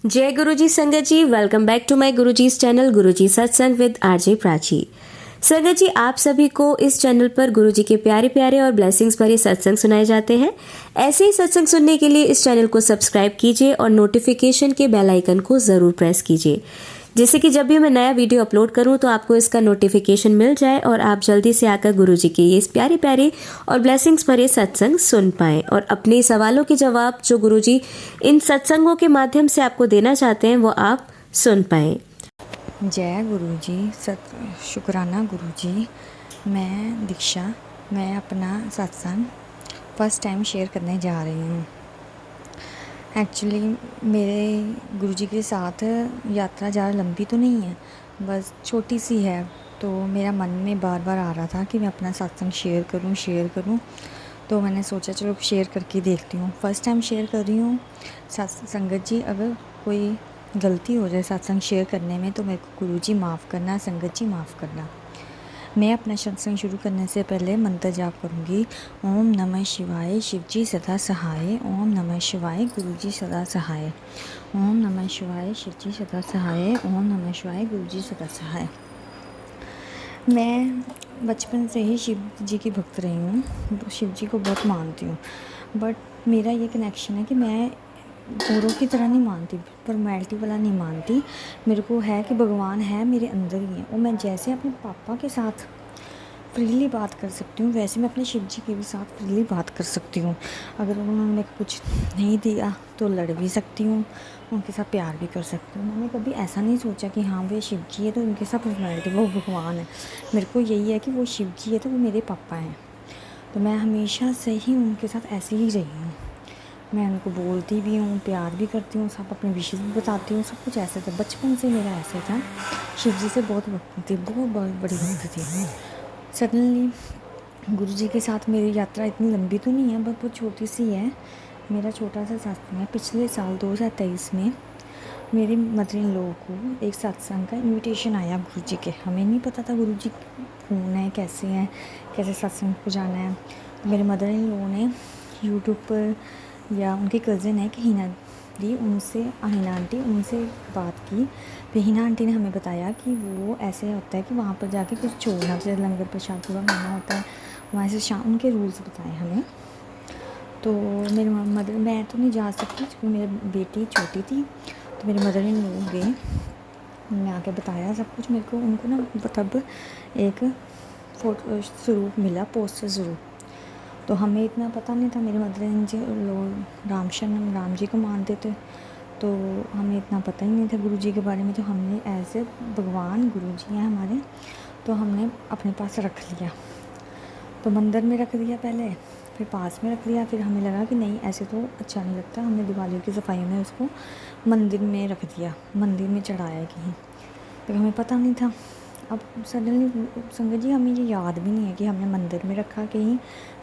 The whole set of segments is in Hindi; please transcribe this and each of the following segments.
जय गुरुजी संगत जी, वेलकम बैक टू माय गुरुजी's channel Guruji Satsang with RJ Prachi. संगत जी, आप सभी को इस चैनल पर गुरुजी के प्यारे प्यारे और ब्लेसिंग्स भरे सत्संग सुनाए जाते हैं। ऐसे ही सत्संग सुनने के लिए इस चैनल को सब्सक्राइब कीजिए और नोटिफिकेशन के बेल आइकन को ज़रूर प्रेस कीजिए, जिससे कि जब भी मैं नया वीडियो अपलोड करूं तो आपको इसका नोटिफिकेशन मिल जाए और आप जल्दी से आकर गुरुजी के ये प्यारे प्यारे और ब्लेसिंग्स भरे सत्संग सुन पाएं और अपने सवालों के जवाब जो गुरुजी इन सत्संगों के माध्यम से आपको देना चाहते हैं वो आप सुन पाएं। जय गुरु जी, शुक्राना गुरु जी। मैं दीक्षा, मैं अपना सत्संग फर्स्ट टाइम शेयर करने जा रही हूँ। एक्चुअली मेरे गुरुजी के साथ यात्रा ज़्यादा लंबी तो नहीं है, बस छोटी सी है। तो मेरा मन में बार बार आ रहा था कि मैं अपना सत्संग शेयर करूँ। तो मैंने सोचा चलो शेयर करके देखती हूँ। फर्स्ट टाइम शेयर कर रही हूँ। संगत जी, अगर कोई गलती हो जाए सत्संग शेयर करने में तो मेरे को गुरुजी माफ़ करना, संगत जी माफ़ करना। मैं अपना सत्संग शुरू करने से पहले मंत्र जाप करूँगी। ओम नमः शिवाय, शिवजी सदा सहाय। ओम नमः शिवाय, गुरुजी सदा सहाय। ओम नमः शिवाय, शिवजी सदा सहाय। ओम नमः शिवाय, गुरुजी सदा सहाय। मैं बचपन से ही शिव जी की भक्त रही हूँ, शिव जी को बहुत मानती हूँ। बट मेरा ये कनेक्शन है कि मैं औरों की तरह नहीं मानती, फॉर्मेलिटी वाला नहीं मानती। मेरे को है कि भगवान है मेरे अंदर ही है, और मैं जैसे अपने पापा के साथ फ्रीली बात कर सकती हूँ वैसे मैं अपने शिव जी के भी साथ फ्रीली बात कर सकती हूँ। अगर उन्होंने मेरे को कुछ नहीं दिया तो लड़ भी सकती हूँ, उनके साथ प्यार भी कर सकती हूँ। मैंने कभी ऐसा नहीं सोचा कि हाँ वे शिव जी है तो उनके साथ फॉर्मेलिटी, वो भगवान है। मेरे को यही है कि वो शिव जी है तो वो मेरे पापा हैं। तो मैं हमेशा से ही उनके साथ ऐसे ही रही हूँ। मैं उनको बोलती भी हूँ, प्यार भी करती हूँ, सब अपने विशेष भी बताती हूँ। सब कुछ ऐसे था, बचपन से मेरा ऐसे था। शिव जी से बहुत भक्ति थी, बहुत बड़ी भक्ति थी। सडनली गुरु जी के साथ मेरी यात्रा इतनी लंबी तो नहीं है, बट बहुत छोटी सी है। मेरा छोटा सा सत्संग है। पिछले साल 2023 में मेरी मदर इन लॉ को एक सत्संग का इनविटेशन आया गुरु जी के। हमें नहीं पता था गुरु जी कौन है, कैसे हैं, कैसे सत्संग को जाना है। तो मेरे मदर इन लॉ ने यूट्यूब पर, या उनके कज़न है कि हिना दी, उनसे हिना आंटी, उनसे बात की। फिर हिना आंटी ने हमें बताया कि वो ऐसे होता है कि वहाँ पर जाके कुछ छोड़ना, जैसे लंगर प्रसाद पूरा खाना होता है वहाँ से शाम, उनके रूल्स बताए हमें। तो मेरी मदर, मैं तो नहीं जा सकती क्योंकि मेरी बेटी छोटी थी। तो मेरे मदर इन लॉ गए, उन्होंने आके बताया सब कुछ मेरे को। उनको ना तब एक फोटो स्वरूप मिला, पोस्टर स्वरूप। तो हमें इतना पता नहीं था। मेरे मदर इन जी लोग राम जी को मानते थे, तो हमें इतना पता ही नहीं था गुरु जी के बारे में। तो हमने ऐसे भगवान गुरु जी हैं हमारे, तो हमने अपने पास रख लिया। तो मंदिर में रख दिया पहले, फिर पास में रख लिया। फिर हमें लगा कि नहीं ऐसे तो अच्छा नहीं लगता, हमने दिवाली की सफाई में उसको मंदिर में रख दिया, मंदिर में चढ़ाया कहीं। फिर हमें पता नहीं था। अब सडनली संगत जी हमें ये याद भी नहीं है कि हमने मंदिर में रखा, कहीं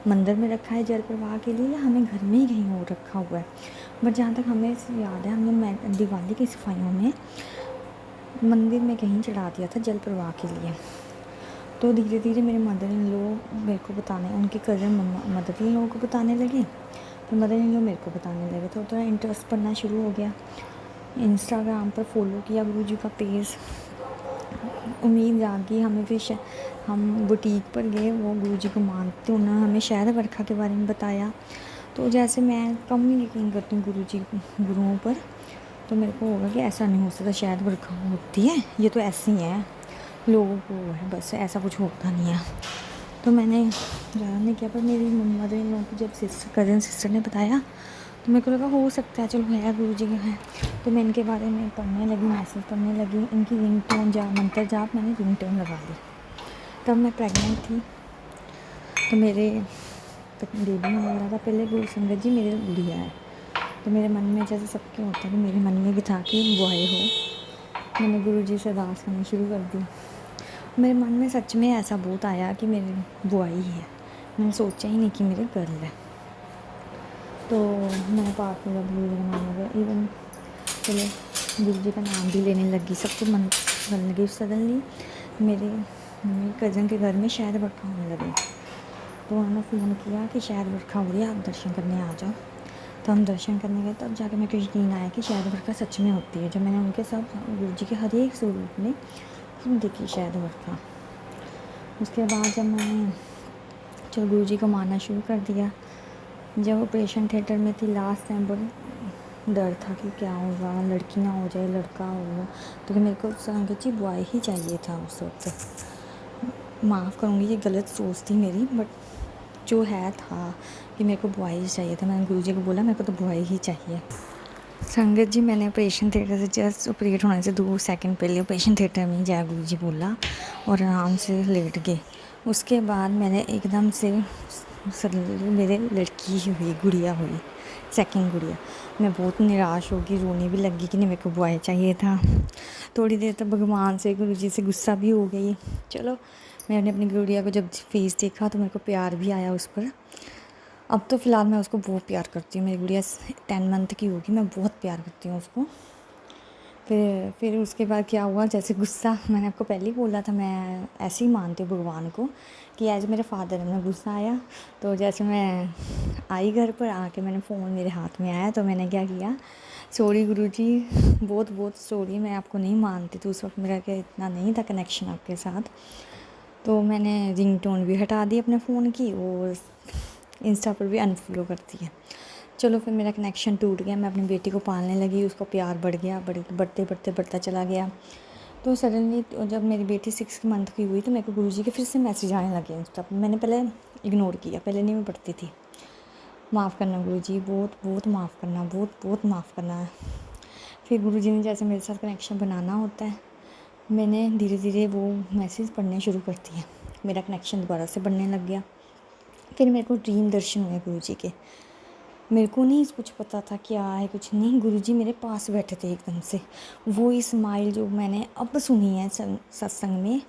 मंदिर में रखा है जल प्रवाह के लिए, या हमें घर में ही कहीं और रखा हुआ है। बट जहाँ तक हमें याद है, हमने दिवाली की सफाइयों में मंदिर में कहीं चढ़ा दिया था जल प्रवाह के लिए। तो धीरे धीरे मेरे मदर इन लॉ मेरे को बताने, उनके कज़न मदर इन लॉ को बताने लगे, फिर मदर इन लॉ मेरे को बताने लगे। तो थोड़ा इंटरेस्ट पड़ना शुरू हो गया। इंस्टाग्राम पर फॉलो किया गुरु जी का पेज, उम्मीद जागी हमें। फिर हम बुटीक पर गए, वो गुरु जी को मानते, उन्होंने हमें शहद वर्षा के बारे में बताया। तो जैसे मैं कम ही यकीन करती हूँ गुरुओं पर, तो मेरे को होगा कि ऐसा नहीं हो सकता, शायद वर्षा होती है, ये तो ऐसी हैं लोगों को है, बस ऐसा कुछ होता नहीं है। तो मैंने ज़्यादा नहीं किया, पर मेरी मदर इन लॉ को जब कज़न सिस्टर ने बताया तो मेरे को लगा हो सकता है, चलो है गुरु जी के हैं। तो मैं इनके बारे में पढ़ने लगी, मैसेज पढ़ने लगी। इनकी रिंगटोन मंत्र जाप मैंने रिंगटोन लगा ली। तब मैं प्रेग्नेंट थी, तो मेरे बेबी होने वाला था। पहले गुरु संगत जी मेरे गुड़िया है, तो मेरे मन में जैसे सबके होता है कि मेरे मन में भी था कि बॉय हो। मैंने गुरु जी से अरदास करनी शुरू कर दी। मेरे मन में सच में ऐसा बहुत आया कि मेरी बॉय ही है। मैंने सोचा ही नहीं कि मेरे गर्ल है। तो मैंने पाठ में जब गुरु जी का नाम लगा, इवन चलो गुरु जी का नाम भी लेने लगी, सब कुछ मन करने लगी। सडनली मेरे कज़न के घर में शायद वर्षा होने लगी। तो उन्होंने फ़ोन किया कि शायद वर्षा हो रही है, आप दर्शन करने आ जाओ। तो हम दर्शन करने गए, तब जाके मेरे को यकीन आया कि शहद वर्का सच में होती है। जब मैंने उनके साथ गुरु जी के हर एक स्वरूप में खुद देखी शहद वर्का। उसके बाद जब मैंने चलो गुरु जी को मानना शुरू कर दिया। जब ऑपरेशन थिएटर में थी लास्ट टाइम, बड़ा डर था कि क्या होगा, लड़की ना हो जाए लड़का होगा, तो मेरे को संगत जी बॉय ही चाहिए था उस वक्त। माफ़ करूँगी, ये गलत सोच थी मेरी, बट जो है था कि मेरे को बॉय ही चाहिए था। मैंने गुरु जी को बोला मेरे को तो बॉय ही चाहिए। संगत जी मैंने ऑपरेशन थिएटर से जस्ट ऑपरेट होने से 2 सेकंड पहले ऑपरेशन थिएटर में जय गुरु जी बोला और आराम से लेट गए। उसके बाद मैंने एकदम से मेरे लड़की ही हुई, गुड़िया हुई, सेकंड गुड़िया। मैं बहुत निराश हो गई, रोने भी लगी कि नहीं मेरे को बॉय चाहिए था। थोड़ी देर तक भगवान से गुरु जी से गुस्सा भी हो गई। चलो मैंने अपनी गुड़िया को जब फेस देखा तो मेरे को प्यार भी आया उस पर। अब तो फ़िलहाल मैं उसको बहुत प्यार करती हूँ। मेरी गुड़िया 10 मंथ की होगी, मैं बहुत प्यार करती हूँ उसको। फिर उसके बाद क्या हुआ, जैसे गुस्सा मैंने आपको पहले ही बोला था, मैं ऐसे ही मानती हूँ भगवान को कि एज मेरे फादर में गुस्सा आया। तो जैसे मैं आई घर पर, आके मैंने फ़ोन मेरे हाथ में आया तो मैंने क्या किया, सॉरी गुरुजी, बहुत बहुत सॉरी, मैं आपको नहीं मानती थी उस वक्त, मेरा क्या इतना नहीं था कनेक्शन आपके साथ। तो मैंने रिंगटोन भी हटा दी अपने फ़ोन की और इंस्टा पर भी अनफॉलो कर दिया। चलो फिर मेरा कनेक्शन टूट गया। मैं अपनी बेटी को पालने लगी, उसको प्यार बढ़ गया, बढ़ता चला गया। तो सडनली जब मेरी बेटी 6 मंथ की हुई तो मेरे को गुरुजी के फिर से मैसेज आने लगे इंस्टा पर। मैंने पहले इग्नोर किया, पहले नहीं मैं पढ़ती थी। माफ़ करना गुरुजी, बहुत बहुत माफ़ करना, बहुत बहुत माफ़ करना। फिर गुरुजी ने जैसे मेरे साथ कनेक्शन बनाना होता है, मैंने धीरे धीरे वो मैसेज पढ़ने शुरू कर दिए। मेरा कनेक्शन दोबारा से बढ़ने लग गया। फिर मेरे को ड्रीम दर्शन हुए गुरुजी के। मेरे को नहीं कुछ पता था क्या है, कुछ नहीं। गुरुजी मेरे पास बैठे थे एकदम से। वो स्माइल जो मैंने अब सुनी है सत्संग में,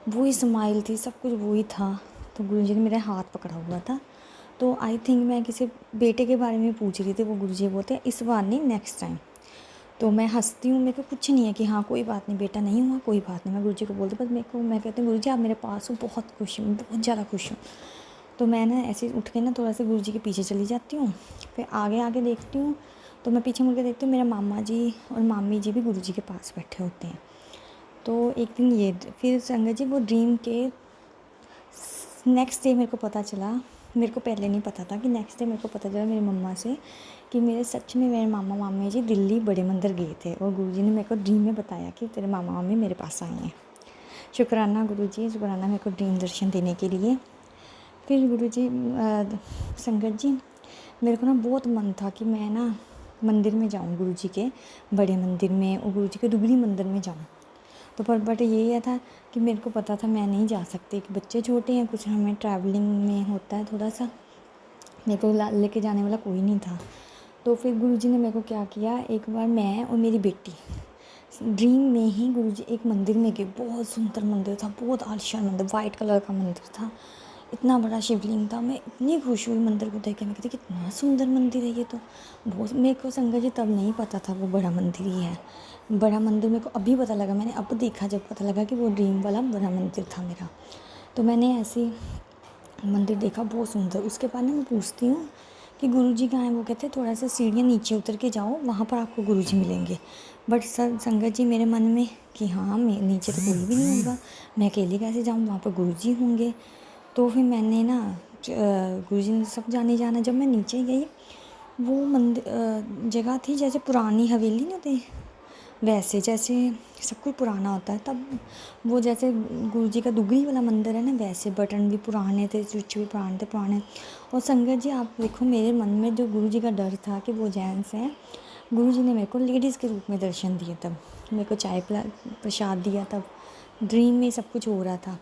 वो स्माइल थी, सब कुछ वही था। तो गुरुजी ने मेरा हाथ पकड़ा हुआ था। तो आई थिंक मैं किसी बेटे के बारे में पूछ रही थी, वो गुरुजी बोलते हैं इस बार नहीं, नेक्स्ट टाइम। तो मैं हंसती हूँ, मेरे को कुछ नहीं है कि हाँ कोई बात नहीं बेटा, नहीं हुआ कोई बात नहीं। मैं गुरुजी को बोलती, बस मैं कहती हूँ गुरुजी आप मेरे पास हो, बहुत खुश हूँ, बहुत ज़्यादा खुश हूँ। तो मैं ना ऐसे उठ के ना थोड़ा सा गुरुजी के पीछे चली जाती हूँ। फिर आगे आगे देखती हूँ तो मैं पीछे मुड़ के देखती हूँ, मेरा मामा जी और मामी जी भी गुरुजी के पास बैठे होते हैं। तो एक दिन ये फिर संगत जी वो ड्रीम के नेक्स्ट डे मेरे को पता चला, मेरे को पहले नहीं पता था कि नेक्स्ट डे मेरे को पता चला मेरी मम्मा से कि मेरे सच में मेरे मामा मामी जी दिल्ली बड़े मंदिर गए थे और गुरुजी ने मेरे को ड्रीम में बताया कि तेरे मामा मामी मेरे पास आए हैं। शुक्राना गुरुजी, शुक्राना मेरे को ड्रीम दर्शन देने के लिए। फिर गुरुजी संगत जी मेरे को ना बहुत मन था कि मैं ना मंदिर में जाऊँ, गुरुजी के बड़े मंदिर में और गुरुजी के दुगरी मंदिर में जाऊँ। तो पर बट ये था कि मेरे को पता था मैं नहीं जा सकती कि बच्चे छोटे हैं, कुछ हमें ट्रैवलिंग में होता है थोड़ा सा, मेरे को लेके जाने वाला कोई नहीं था। तो फिर गुरुजी ने मेरे को क्या किया, एक बार मैं और मेरी बेटी ड्रीम में ही गुरुजी एक मंदिर में गए। बहुत सुंदर मंदिर था, बहुत आलीशान मंदिर, वाइट कलर का मंदिर था, इतना बड़ा शिवलिंग था। मैं इतनी खुश हुई मंदिर को देख के, मैं कहती कितना सुंदर मंदिर है ये तो। बहुत मेरे को संगत जी तब नहीं पता था वो बड़ा मंदिर ही है। बड़ा मंदिर मेरे को अभी पता लगा, मैंने अब देखा जब पता लगा कि वो ड्रीम वाला बड़ा मंदिर था मेरा। तो मैंने ऐसे मंदिर देखा बहुत सुंदर। उसके बाद ना मैं पूछती हूँ कि गुरुजी कहाँ हैं, वो कहते हैं थोड़ा सा सीढ़ियाँ नीचे उतर के जाओ, वहाँ पर आपको गुरुजी मिलेंगे। बट सर संगत जी मेरे मन में कि हाँ मैं नीचे तो कोई भी नहीं होगा, मैं अकेले कैसे जाऊँ, वहाँ पर गुरुजी होंगे। तो फिर मैंने ना गुरुजी ने सब जाने जाना। जब मैं नीचे गई, वो मंदिर जगह थी जैसे पुरानी हवेली नहीं होती वैसे, जैसे सब कुछ पुराना होता है। तब वो जैसे गुरुजी का दुगरी वाला मंदिर है ना, वैसे बटन भी पुराने थे, स्विच भी पुराने। और संगत जी आप देखो मेरे मन में जो गुरुजी का डर था कि वो जेंट्स हैं, गुरुजी ने मेरे को लेडीज़ के रूप में दर्शन दिए। तब मेरे को चाय प्रसाद दिया, तब ड्रीम में सब कुछ हो रहा था।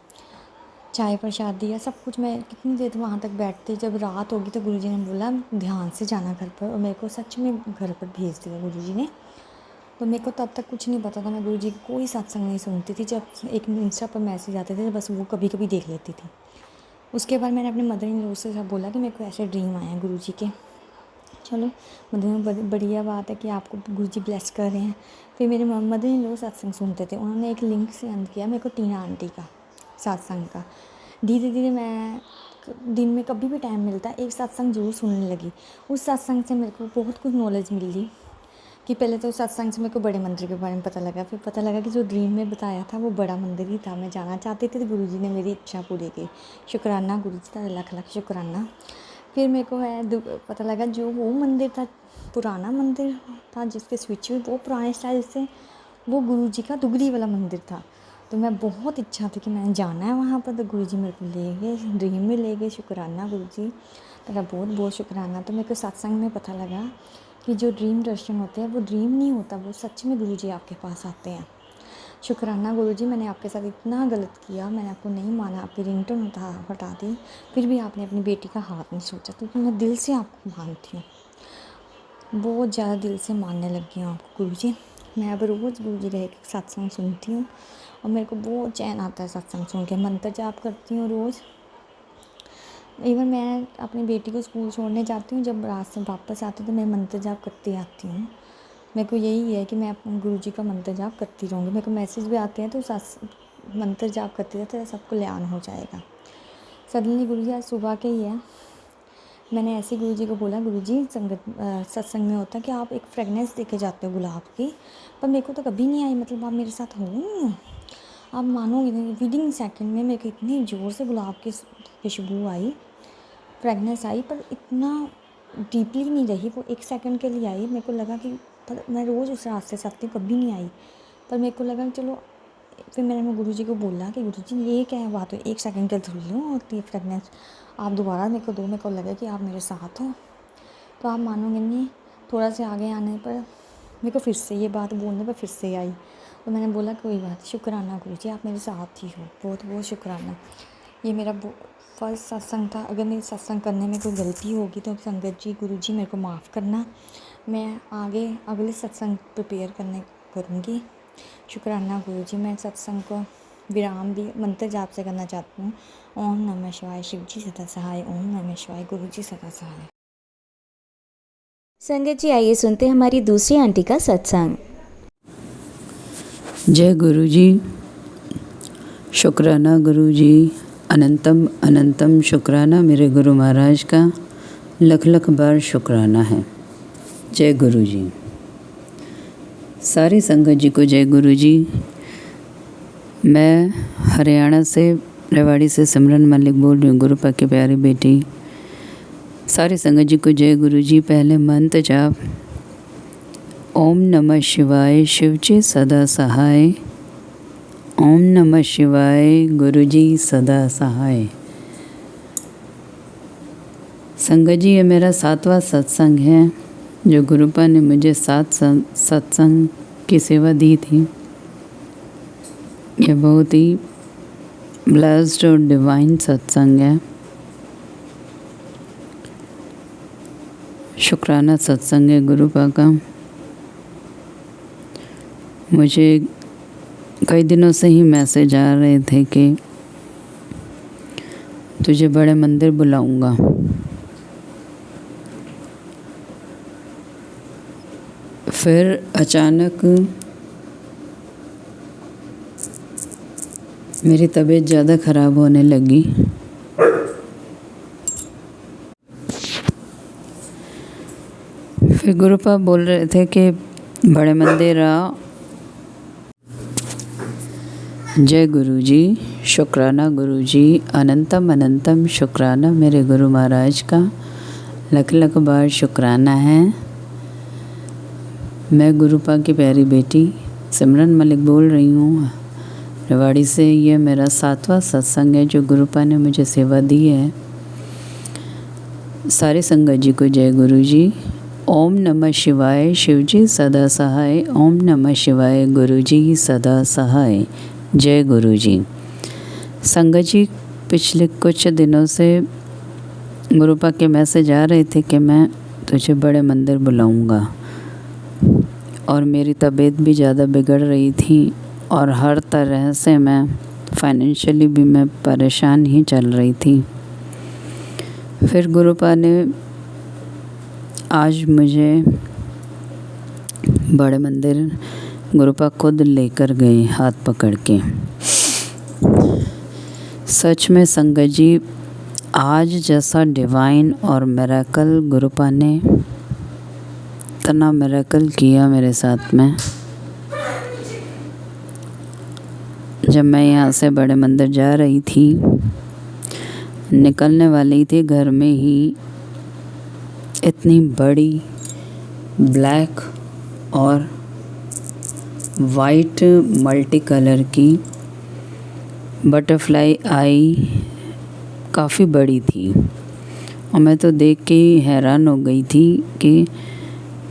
चाय प्रसाद दिया, सब कुछ। मैं कितनी देर वहाँ तक बैठती, जब रात होगी तो गुरुजी ने बोला ध्यान से जाना घर पर, और मेरे को सच में घर पर भेज दिया गुरुजी ने। तो मेरे को तब तक कुछ नहीं पता था, मैं गुरुजी की कोई सत्संग नहीं सुनती थी। जब एक इंस्टा पर मैसेज आते थे बस वो कभी कभी देख लेती थी। उसके बाद मैंने अपने मदर इन लॉ से सब बोला कि मेरे को ऐसे ड्रीम आए हैं गुरुजी के। चलो मदर में बढ़िया बात है कि आपको गुरुजी ब्लेस कर रहे हैं। फिर मेरे मदर इन लॉ सत्संग सुनते थे, उन्होंने एक लिंक सेंड किया मेरे को टीना आंटी का सत्संग का। धीरे धीरे मैं दिन में कभी भी टाइम मिलता है एक सत्संग ज़रूर सुनने लगी। उस सत्संग से मेरे को बहुत कुछ नॉलेज मिली कि पहले तो सत्संग से मेरे को बड़े मंदिर के बारे में पता लगा, फिर पता लगा कि जो ड्रीम में बताया था वो बड़ा मंदिर ही था। मैं जाना चाहती थी तो गुरुजी ने मेरी इच्छा पूरी की। शुक्राना गुरुजी का, लाख लाख शुक्राना। फिर मेरे को पता लगा जो वो मंदिर था, पुराना मंदिर था जिसके स्विच वो पुराने स्टाइल से, वो गुरुजी का दुगली वाला मंदिर था। तो मैं बहुत इच्छा थी कि मैंने जाना है वहाँ पर, तो गुरुजी मेरे को ले गए, ड्रीम में ले गए। शुक्राना गुरुजी, तेरा बहुत बहुत शुक्राना। तो मेरे को सत्संग में पता लगा कि जो ड्रीम दर्शन होते हैं वो ड्रीम नहीं होता, वो सच में गुरुजी आपके पास आते हैं। शुक्राना गुरुजी, मैंने आपके साथ इतना गलत किया, मैंने आपको नहीं माना, आपकी रिंगटोन हटा दी, फिर भी आपने अपनी बेटी का हाथ नहीं सोचा, क्योंकि मैं दिल से आपको मानती हूँ, बहुत ज़्यादा दिल से मानने लगी हूँ आपको गुरुजी। मैं अब रोज़ गुरुजी रह के सत्संग सुनती हूँ और मेरे को बहुत चैन आता है सत्संग सुन के। मंत्र जाप करती हूँ रोज़। इवन मैं अपनी बेटी को स्कूल छोड़ने जाती हूँ, जब रात से वापस आती हूँ तो मैं मंत्र जाप करती आती हूँ। मेरे को यही है कि मैं अपने गुरुजी का मंत्र जाप करती रहूँगी। मेरे को मैसेज भी आते हैं तो मंत्र जाप करती रहती है, सबको कल्याण हो जाएगा। सडनली गुरुजी आज सुबह के ही है, मैंने ऐसे गुरुजी को बोला, गुरुजी सत्संग में होता है कि आप एक फ्रेगनेंस देके जाते हो गुलाब की, पर मेरे को तो कभी नहीं आई। मतलब आप मेरे साथ हो, आप मानोगे नहीं, विदिन सेकंड में मेरे को इतनी ज़ोर से गुलाब की खुशबू आई, फ्रेगनेंस आई, पर इतना डीपली नहीं रही, वो 1 सेकंड के लिए आई। मेरे को लगा कि मैं रोज़ उस रास्ते से आती हूँ, कभी नहीं आई, पर मेरे को लगा चलो। फिर मैंने गुरुजी को बोला कि गुरुजी ये क्या है बात, 1 सेकंड के थोड़ी लो होती है फ्रेगनेंस, आप दोबारा मेरे को दो, मेरे को लगा कि आप मेरे साथ हो। तो आप मानोगे नहीं, थोड़ा से आगे आने पर मेरे को फिर से ये बात बोलने पर फिर से आई। तो मैंने बोला कोई बात, शुक्राना गुरुजी, आप मेरे साथ ही हो, बहुत बहुत शुक्राना। ये मेरा फर्स्ट सत्संग था। अगर मेरी सत्संग करने में कोई गलती होगी तो संगत जी, गुरुजी मेरे को माफ़ करना। मैं आगे अगले सत्संग प्रिपेयर करूँगी। शुक्राना गुरुजी। मैं सत्संग को विराम भी मंत्र जाप से करना चाहती हूँ। ओम नमः शिवाय, शिव जी सदा सहाय। ओम नमः शिवाय, गुरुजी सदा सहाय। संगत जी, आइए सुनते हैं हमारी दूसरी आंटी का सत्संग। जय गुरुजी। शुक्राना गुरुजी, अनंतम अनंतम शुक्राना मेरे गुरु महाराज का, लख लख बार शुक्राना है। जय गुरुजी। सारी संगत जी को जय गुरुजी। मैं हरियाणा से रेवाड़ी से सिमरन मलिक बोल रही हूँ, गुरुपा की प्यारी बेटी। सारी संगत जी को जय गुरुजी। पहले मंत्र जाप, ओम नमः शिवाय, शिव जी सदा सहाय। ओम नमः शिवाय, गुरुजी सदा सहाय। संगत जी, ये मेरा 7वां सत्संग है जो गुरुपा ने मुझे 7 सत्संग की सेवा दी थी। ये बहुत ही ब्लेस्ड और डिवाइन सत्संग है। शुक्राना सत्संग है गुरुपा का। मुझे कई दिनों से ही मैसेज आ रहे थे कि तुझे बड़े मंदिर बुलाऊंगा। फिर अचानक मेरी तबीयत ज़्यादा ख़राब होने लगी। फिर गुरुपा बोल रहे थे कि बड़े मंदिर आओ। जय गुरुजी। शुक्राना गुरुजी, अनंतम अनंतम शुक्राना मेरे गुरु महाराज का, लख लख बार शुक्राना है। मैं गुरुपा की प्यारी बेटी सिमरन मलिक बोल रही हूँ, रेवाड़ी से। ये मेरा 7वां सत्संग है जो गुरुपा ने मुझे सेवा दी है। सारे संगत जी को जय गुरुजी। ओम नमः शिवाय, शिव जी सदा सहाय। ओम नमः शिवाय, गुरुजी सदा सहाय। जय गुरुजी। संगत जी, पिछले कुछ दिनों से गुरुपा के मैसेज आ रहे थे कि मैं तुझे बड़े मंदिर बुलाऊंगा, और मेरी तबीयत भी ज़्यादा बिगड़ रही थी और हर तरह से मैं फाइनेंशियली भी मैं परेशान ही चल रही थी। फिर गुरुपा ने आज मुझे बड़े मंदिर गुरुपा खुद लेकर गए हाथ पकड़ के। सच में संगत जी, आज जैसा डिवाइन और मिरेकल गुरुपा ने इतना मिरेकल किया मेरे साथ में। जब मैं यहाँ से बड़े मंदिर जा रही थी, निकलने वाली थी, घर में ही इतनी बड़ी ब्लैक और वाइट मल्टी कलर की बटरफ्लाई आई, काफ़ी बड़ी थी। और मैं तो देख के ही हैरान हो गई थी कि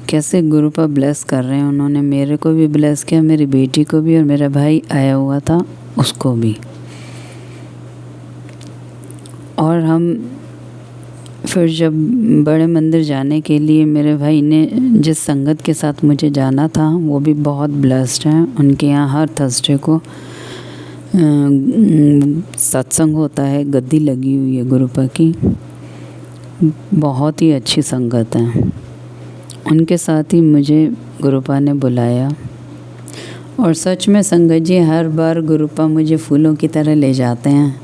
कैसे गुरुपा ब्लेस कर रहे हैं। उन्होंने मेरे को भी ब्लेस किया, मेरी बेटी को भी, और मेरा भाई आया हुआ था उसको भी। और हम फिर जब बड़े मंदिर जाने के लिए मेरे भाई ने जिस संगत के साथ मुझे जाना था, वो भी बहुत ब्लेस्ड हैं। उनके यहाँ हर थर्सडे को सत्संग होता है, गद्दी लगी हुई है गुरुपा की, बहुत ही अच्छी संगत है। उनके साथ ही मुझे गुरुपा ने बुलाया। और सच में संगत जी, हर बार गुरुपा मुझे फूलों की तरह ले जाते हैं।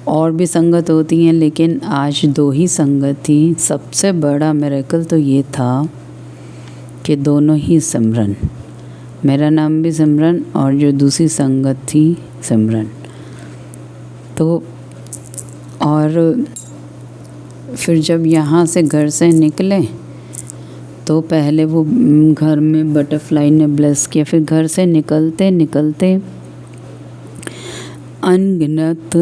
और भी संगत होती हैं, लेकिन आज 2 ही संगत थी। सबसे बड़ा मिरेकल तो ये था कि दोनों ही सिमरन, मेरा नाम भी सिमरन और जो दूसरी संगत थी सिमरन। तो और फिर जब यहाँ से घर से निकले तो पहले वो घर में बटरफ्लाई ने ब्लेस किया। फिर घर से निकलते निकलते अनगिनत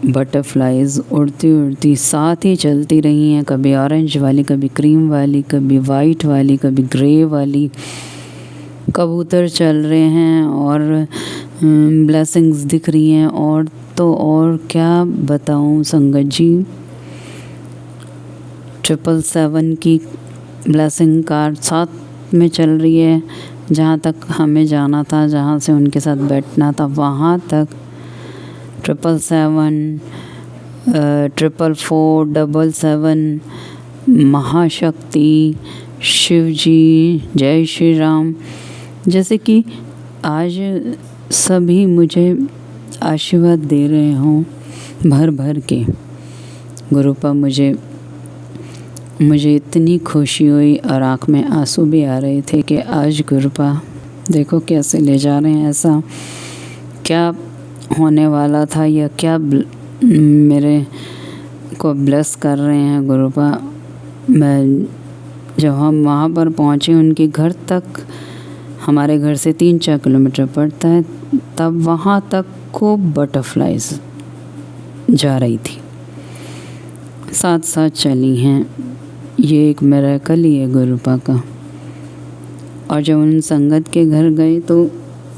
बटरफ्लाइज उड़ती उड़ती साथ ही चलती रही हैं। कभी ऑरेंज वाली, कभी क्रीम वाली, कभी वाइट वाली, कभी ग्रे वाली। कबूतर चल रहे हैं और ब्लेसिंग्स दिख रही हैं। और तो और क्या बताऊं संगत जी, 777 की ब्लेसिंग कार साथ में चल रही है। जहाँ तक हमें जाना था, जहाँ से उनके साथ बैठना था, वहाँ तक 777, 444, 77, महाशक्ति, शिव जी, जय श्री राम। जैसे कि आज सभी मुझे आशीर्वाद दे रहे हों भर भर के। गुरुपा मुझे इतनी खुशी हुई और आँख में आंसू भी आ रहे थे कि आज गुरुपा देखो कैसे ले जा रहे हैं। ऐसा क्या होने वाला था या क्या मेरे को ब्लेस कर रहे हैं गुरुपा। मैं जब हम वहाँ पर पहुँचे, उनके घर तक, हमारे घर से 3-4 किलोमीटर पड़ता है, तब वहाँ तक को बटरफ्लाइज जा रही थी, साथ साथ चली हैं। ये एक मिरेकल ही है गुरुपा का। और जब उन संगत के घर गए तो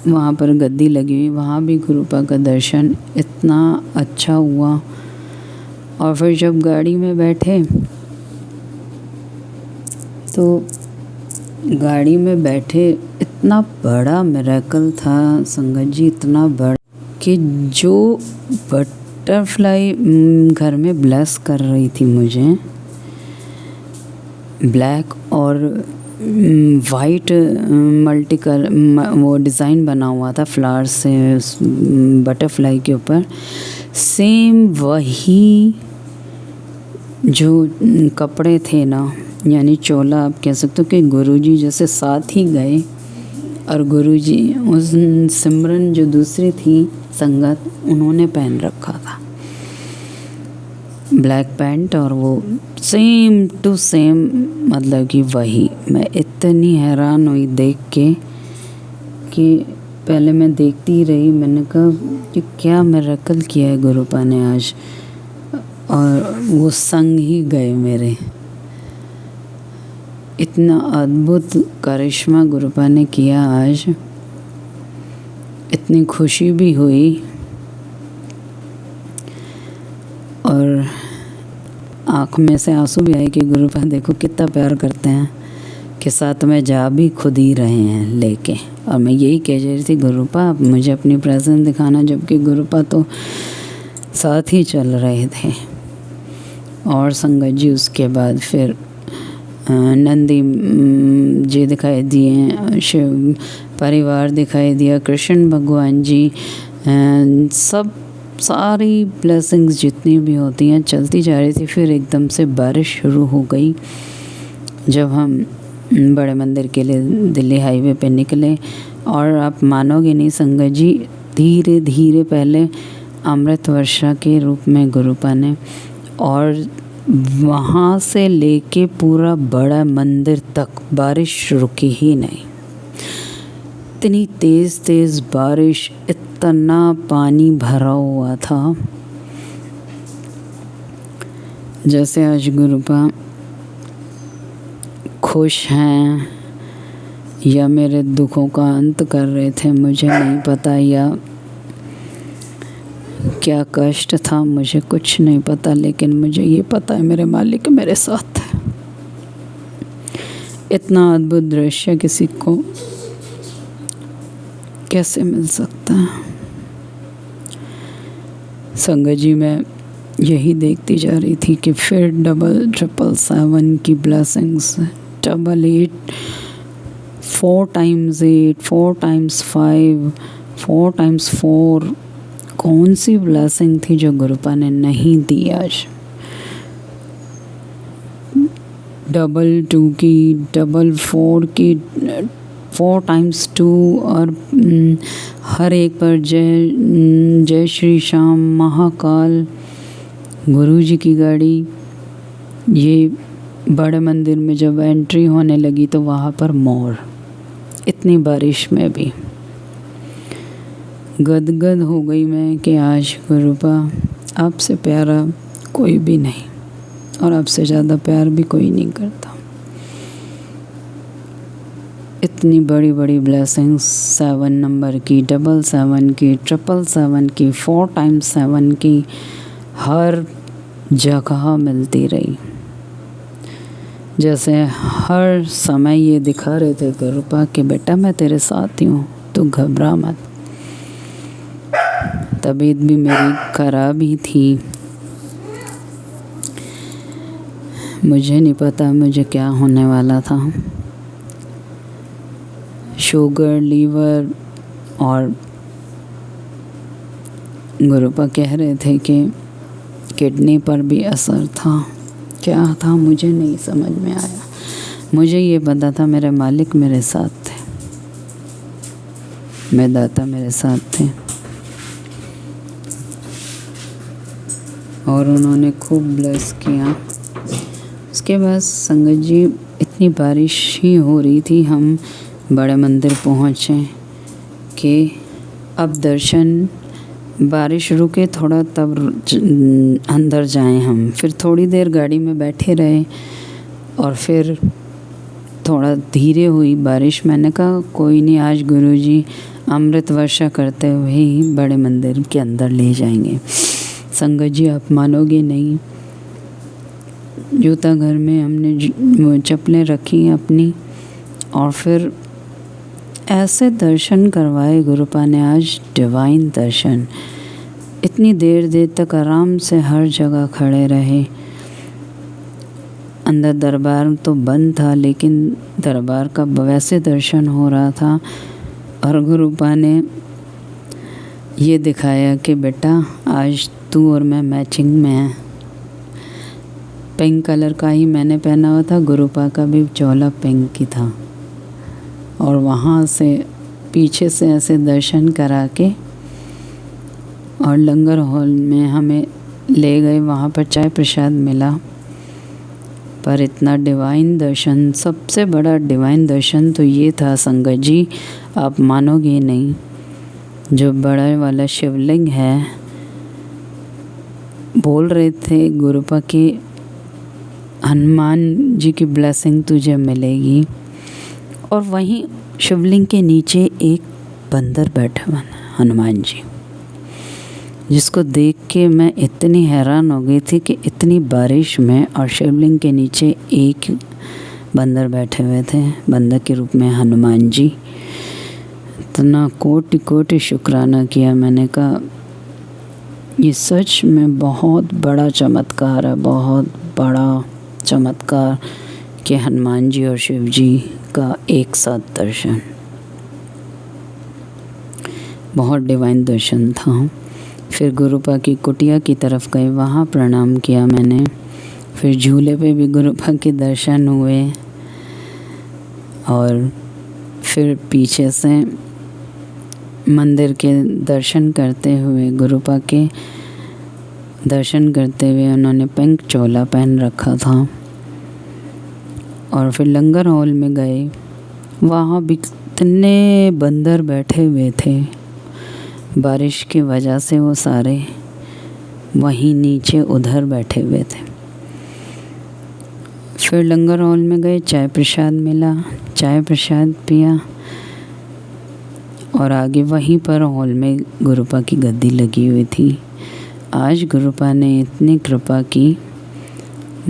वहाँ पर गद्दी लगी हुई, वहाँ भी गुरुपा का दर्शन इतना अच्छा हुआ। और फिर जब गाड़ी में बैठे तो गाड़ी में बैठे इतना बड़ा मिरेकल था संगत जी, इतना बड़ा कि जो बटरफ्लाई घर में ब्लेस कर रही थी मुझे, ब्लैक और वाइट मल्टी कलर वो डिज़ाइन बना हुआ था फ्लावर से बटरफ्लाई के ऊपर, सेम वही जो कपड़े थे ना, यानी चोला आप कह सकते हो कि गुरुजी जैसे साथ ही गए। और गुरुजी उस सिमरन जो दूसरी थी संगत, उन्होंने पहन रखा था ब्लैक पैंट और वो सेम टू सेम, मतलब कि वही। मैं इतनी हैरान हुई देख के कि पहले मैं देखती ही रही। मैंने कहा कि क्या मिरेकल किया है गुरुपा ने आज। और वो संग ही गए मेरे। इतना अद्भुत करिश्मा गुरुपा ने किया आज, इतनी खुशी भी हुई। और आँख में से आंसू भी आए कि गुरुपा देखो कितना प्यार करते हैं, कि साथ में जा भी खुद ही रहे हैं लेके। और मैं यही कह रही थी, गुरुपा आप मुझे अपनी प्रेजेंस दिखाना, जबकि गुरुपा तो साथ ही चल रहे थे। और संगत जी उसके बाद फिर नंदी जी दिखाई दिए, शिव परिवार दिखाई दिया, कृष्ण भगवान जी, सब सारी ब्लेसिंग्स जितनी भी होती हैं चलती जा रही थी। फिर एकदम से बारिश शुरू हो गई। जब हम बड़े मंदिर के लिए दिल्ली हाईवे पे निकले, और आप मानोगे नहीं संगत जी, धीरे धीरे पहले अमृत वर्षा के रूप में गुरुपा ने, और वहाँ से लेके पूरा बड़ा मंदिर तक बारिश रुकी ही नहीं। इतनी तेज़ तेज़ बारिश, इतना पानी भरा हुआ था, जैसे आज गुरुपा खुश हैं या मेरे दुखों का अंत कर रहे थे, मुझे नहीं पता, या क्या कष्ट था, मुझे कुछ नहीं पता। लेकिन मुझे ये पता है मेरे मालिक मेरे साथ है। इतना अद्भुत दृश्य किसी को कैसे मिल सकता है। संगत जी, मैं यही देखती जा रही थी कि फिर 777 की ब्लेसिंग्स, 888, 4 times 8, 4 times 5, 4 times 4, कौन सी ब्लेसिंग थी जो गुरुपा ने नहीं दी आज। 22 की, 44 की, 4 times 2, और हर एक पर जय श्री श्याम, महाकाल, गुरुजी की गाड़ी। ये बड़े मंदिर में जब एंट्री होने लगी तो वहाँ पर मोर, इतनी बारिश में भी गदगद हो गई मैं कि आज गुरुपा आपसे प्यारा कोई भी नहीं, और आपसे ज़्यादा प्यार भी कोई नहीं करता। इतनी बड़ी बड़ी ब्लेसिंग्स 7 नंबर की, 77 की, 777 की, 4 times 7 की, हर जगह मिलती रही। जैसे हर समय ये दिखा रहे थे गुरुपा कि बेटा मैं तेरे साथ ही हूँ, तू घबरा मत। तबीयत भी मेरी खराब ही थी, मुझे नहीं पता मुझे क्या होने वाला था। शुगर, लीवर, और गुरुपा कह रहे थे कि किडनी पर भी असर था। क्या था मुझे नहीं समझ में आया। मुझे ये पता था मेरे मालिक मेरे साथ थे, मेरे दाता मेरे साथ थे, और उन्होंने खूब ब्लेस किया। उसके बाद संगत जी, इतनी बारिश ही हो रही थी, हम बड़े मंदिर पहुँचे कि अब दर्शन, बारिश रुके थोड़ा तब अंदर जाएं हम। फिर थोड़ी देर गाड़ी में बैठे रहे, और फिर थोड़ा धीरे हुई बारिश। मैंने कहा कोई नहीं, आज गुरुजी अमृत वर्षा करते हुए ही बड़े मंदिर के अंदर ले जाएंगे। संगत जी, आप मानोगे नहीं, जूता घर में हमने चप्पलें रखी अपनी, और फिर ऐसे दर्शन करवाए गुरुपा ने आज, डिवाइन दर्शन। इतनी देर तक आराम से हर जगह खड़े रहे। अंदर दरबार तो बंद था, लेकिन दरबार का वैसे दर्शन हो रहा था। और गुरुपा ने ये दिखाया कि बेटा आज तू और मैं मैचिंग में हैं। पिंक कलर का ही मैंने पहना हुआ था, गुरुपा का भी चोला पिंक ही था। और वहाँ से पीछे से ऐसे दर्शन करा के और लंगर हॉल में हमें ले गए। वहाँ पर चाय प्रसाद मिला। पर इतना डिवाइन दर्शन, सबसे बड़ा डिवाइन दर्शन तो ये था संगत जी, आप मानोगे नहीं, जो बड़ा वाला शिवलिंग है, बोल रहे थे गुरुपा की हनुमान जी की ब्लेसिंग तुझे मिलेगी। और वहीं शिवलिंग के नीचे एक बंदर बैठा हुआ हनुमान जी, जिसको देख के मैं इतनी हैरान हो गई थी कि इतनी बारिश में और शिवलिंग के नीचे एक बंदर बैठे हुए थे, बंदर के रूप में हनुमान जी। इतना कोटि कोटि शुक्राना किया। मैंने कहा ये सच में बहुत बड़ा चमत्कार है, बहुत बड़ा चमत्कार कि हनुमान जी और शिव जी का एक साथ दर्शन। बहुत डिवाइन दर्शन था। फिर गुरुपा की कुटिया की तरफ गए, वहाँ प्रणाम किया मैंने। फिर झूले पे भी गुरुपा के दर्शन हुए और फिर पीछे से मंदिर के दर्शन करते हुए, गुरुपा के दर्शन करते हुए, उन्होंने पिंक चोला पहन रखा था। और फिर लंगर हॉल में गए, वहाँ भी कितने बंदर बैठे हुए थे। बारिश की वजह से वो सारे वहीं नीचे उधर बैठे हुए थे। फिर लंगर हॉल में गए, चाय प्रसाद मिला, चाय प्रसाद पिया और आगे वहीं पर हॉल में गुरुपा की गद्दी लगी हुई थी। आज गुरुपा ने इतनी कृपा की,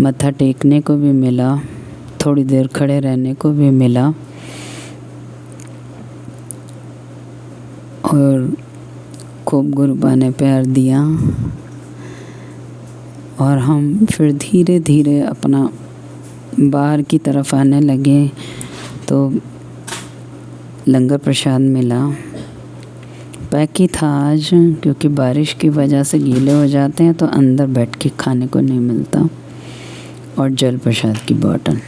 मत्था टेकने को भी मिला, थोड़ी देर खड़े रहने को भी मिला और खूब गुरुपा ने प्यार दिया। और हम फिर धीरे धीरे अपना बाहर की तरफ आने लगे तो लंगर प्रसाद मिला। पैक ही था आज, क्योंकि बारिश की वजह से गीले हो जाते हैं तो अंदर बैठ के खाने को नहीं मिलता। और जल प्रसाद की बॉटल,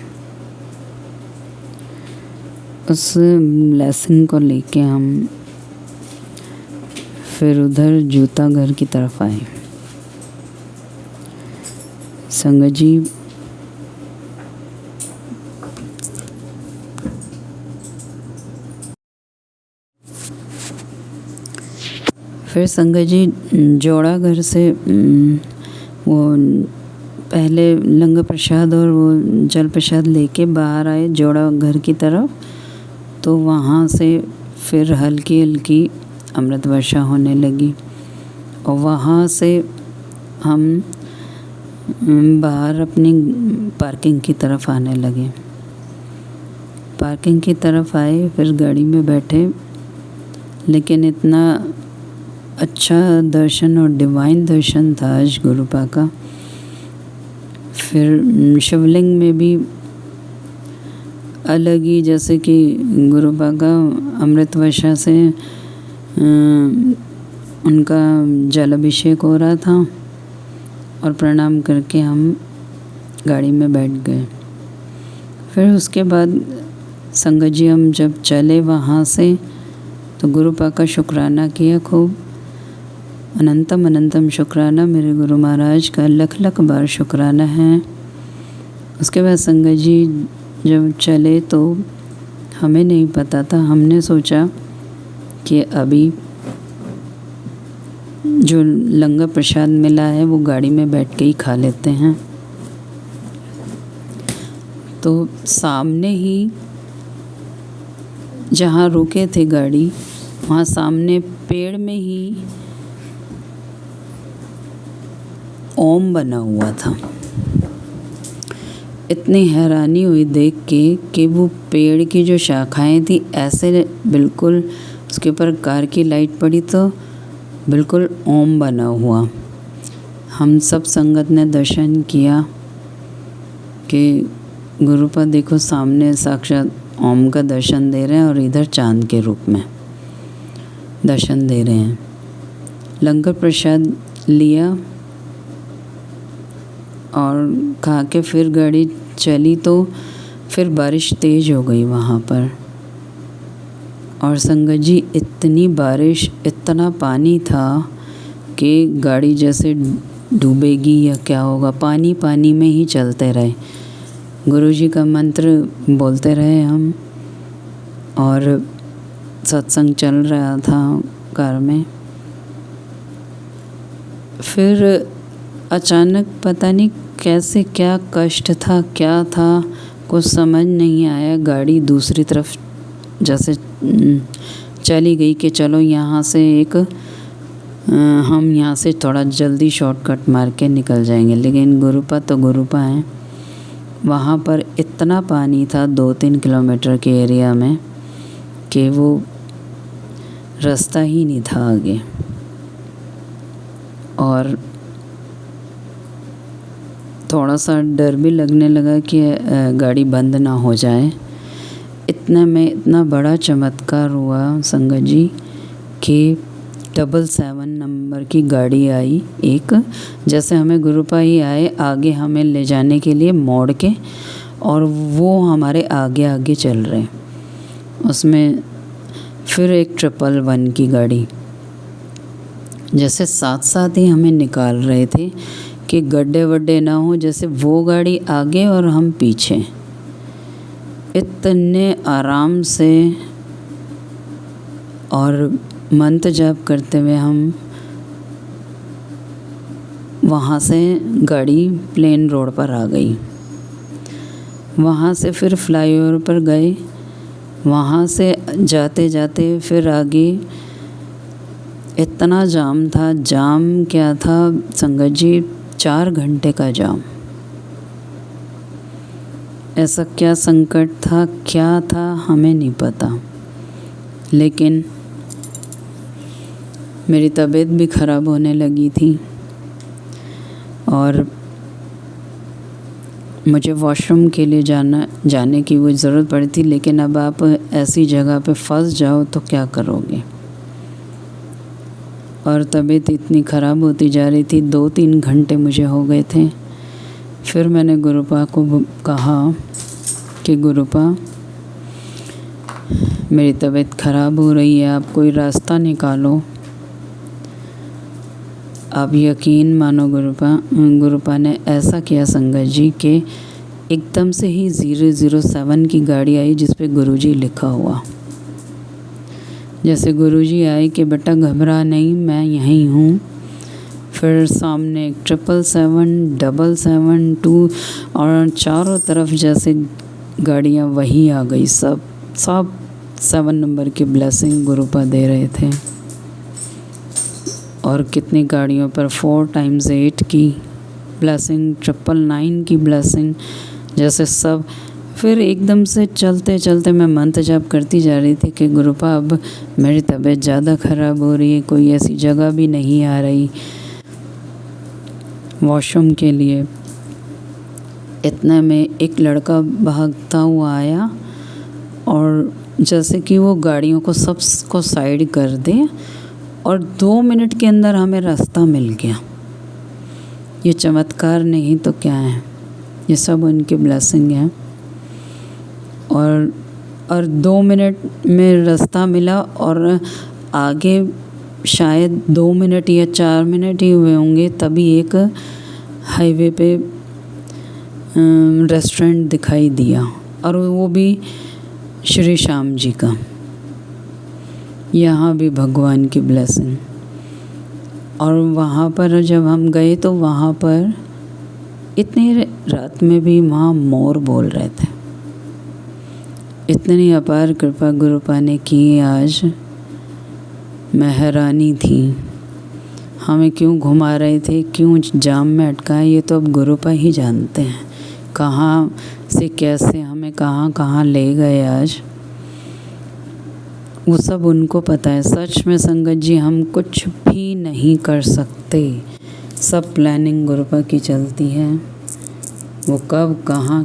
उस ब्लेसिंग को लेके हम फिर उधर जूता घर की तरफ आए। संगत जी फिर संगत जी जोड़ा घर से वो पहले लंगर प्रसाद और वो जल प्रसाद लेके बाहर आए जोड़ा घर की तरफ। तो वहाँ से फिर हल्की हल्की अमृत वर्षा होने लगी और वहाँ से हम बाहर अपनी पार्किंग की तरफ आने लगे। पार्किंग की तरफ आए, फिर गाड़ी में बैठे, लेकिन इतना अच्छा दर्शन और डिवाइन दर्शन था आज गुरुपा का। फिर शिवलिंग में भी अलग ही, जैसे कि गुरुपा का अमृत वर्षा से उनका जल अभिषेक हो रहा था और प्रणाम करके हम गाड़ी में बैठ गए। फिर उसके बाद संगत जी हम जब चले वहाँ से तो गुरुपा का शुक्राना किया खूब। अनंतम अनंतम शुक्राना मेरे गुरु महाराज का, लख लख बार शुक्राना है। उसके बाद संगत जी जब चले तो हमें नहीं पता था, हमने सोचा कि अभी जो लंगर प्रसाद मिला है वो गाड़ी में बैठ के ही खा लेते हैं। तो सामने ही जहाँ रुके थे गाड़ी, वहाँ सामने पेड़ में ही ओम बना हुआ था। इतनी हैरानी हुई देख के कि वो पेड़ की जो शाखाएं थी ऐसे बिल्कुल, उसके ऊपर कार की लाइट पड़ी तो बिल्कुल ओम बना हुआ। हम सब संगत ने दर्शन किया कि गुरुपा देखो सामने साक्षात ओम का दर्शन दे रहे हैं और इधर चांद के रूप में दर्शन दे रहे हैं। लंगर प्रसाद लिया और खा के फिर गाड़ी चली तो फिर बारिश तेज़ हो गई वहाँ पर। और संगत जी इतनी बारिश, इतना पानी था कि गाड़ी जैसे डूबेगी या क्या होगा, पानी पानी में ही चलते रहे। गुरुजी का मंत्र बोलते रहे हम और सत्संग चल रहा था कार में। फिर अचानक पता नहीं कैसे, क्या कष्ट था, क्या था, कुछ समझ नहीं आया। गाड़ी दूसरी तरफ जैसे चली गई कि चलो यहाँ से हम यहाँ से थोड़ा जल्दी शॉर्टकट मार के निकल जाएंगे। लेकिन गुरुपा तो गुरुपा हैं, वहाँ पर इतना पानी था 2-3 किलोमीटर के एरिया में कि वो रास्ता ही नहीं था आगे। और थोड़ा सा डर भी लगने लगा कि गाड़ी बंद ना हो जाए। इतने में इतना बड़ा चमत्कार हुआ संगत जी कि 777 नंबर की गाड़ी आई एक, जैसे हमें गुरुपा ही आए आगे हमें ले जाने के लिए मोड़ के, और वो हमारे आगे आगे चल रहे। उसमें फिर एक 111 की गाड़ी जैसे साथ साथ ही हमें निकाल रहे थे कि गड्ढे वड्ढे ना हो, जैसे वो गाड़ी आगे और हम पीछे। इतने आराम से और मंत्र जाप करते हुए हम वहाँ से गाड़ी प्लेन रोड पर आ गई। वहाँ से फिर फ्लाईओवर पर गए, वहाँ से जाते जाते फिर आगे इतना जाम था। जाम क्या था संगत जी, 4 घंटे का जाम। ऐसा क्या संकट था, क्या था हमें नहीं पता, लेकिन मेरी तबीयत भी ख़राब होने लगी थी और मुझे वॉशरूम के लिए जाने की वो ज़रूरत पड़ी थी। लेकिन अब आप ऐसी जगह पे फंस जाओ तो क्या करोगे, और तबीयत इतनी ख़राब होती जा रही थी। 2-3 घंटे मुझे हो गए थे। फिर मैंने गुरुपा को कहा कि गुरुपा मेरी तबीयत ख़राब हो रही है, आप कोई रास्ता निकालो। आप यकीन मानो गुरुपा ने ऐसा किया संगत जी कि एकदम से ही 007 की गाड़ी आई जिस पे गुरुजी लिखा हुआ। जैसे गुरुजी आए कि बेटा घबरा नहीं, मैं यहीं हूँ। फिर सामने 777, 772 और चारों तरफ जैसे गाड़ियाँ वही आ गई। सब 7 नंबर की ब्लेसिंग गुरुपा दे रहे थे। और कितनी गाड़ियों पर 4 times 8 की ब्लेसिंग, 999 की ब्लेसिंग, जैसे सब। फिर एकदम से चलते चलते मैं मंत्र जाप करती जा रही थी कि गुरुपा अब मेरी तबीयत ज़्यादा ख़राब हो रही है, कोई ऐसी जगह भी नहीं आ रही वॉशरूम के लिए। इतने में एक लड़का भागता हुआ आया और जैसे कि वो गाड़ियों को सबको साइड कर दे, और 2 मिनट के अंदर हमें रास्ता मिल गया। ये चमत्कार नहीं तो क्या है, ये सब उनकी ब्लेसिंग है। और 2 मिनट में रास्ता मिला, और आगे शायद 2 मिनट या 4 मिनट ही हुए होंगे तभी एक हाईवे पे रेस्टोरेंट दिखाई दिया, और वो भी श्री श्याम जी का। यहाँ भी भगवान की ब्लेसिंग। और वहाँ पर जब हम गए तो वहाँ पर इतनी रात में भी वहाँ मोर बोल रहे थे। इतनी अपार कृपा गुरुपा ने की आज, मैं हैरानी थी। हमें क्यों घुमा रहे थे, क्यों जाम में अटकाए, ये तो अब गुरुपा ही जानते हैं। कहाँ से कैसे हमें कहाँ ले गए आज, वो सब उनको पता है। सच में संगत जी हम कुछ भी नहीं कर सकते, सब प्लानिंग गुरुपा की चलती है। वो कब कहाँ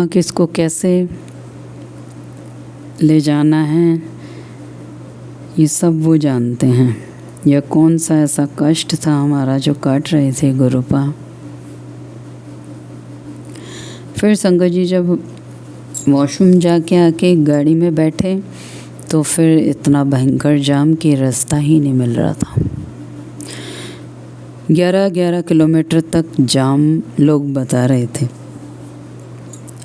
किसको कैसे ले जाना है, ये सब वो जानते हैं। या कौन सा ऐसा कष्ट था हमारा जो काट रहे थे गुरुपा। फिर संगत जी जब वॉशरूम जाके आके गाड़ी में बैठे तो फिर इतना भयंकर जाम कि रास्ता ही नहीं मिल रहा था। 11 किलोमीटर तक जाम लोग बता रहे थे।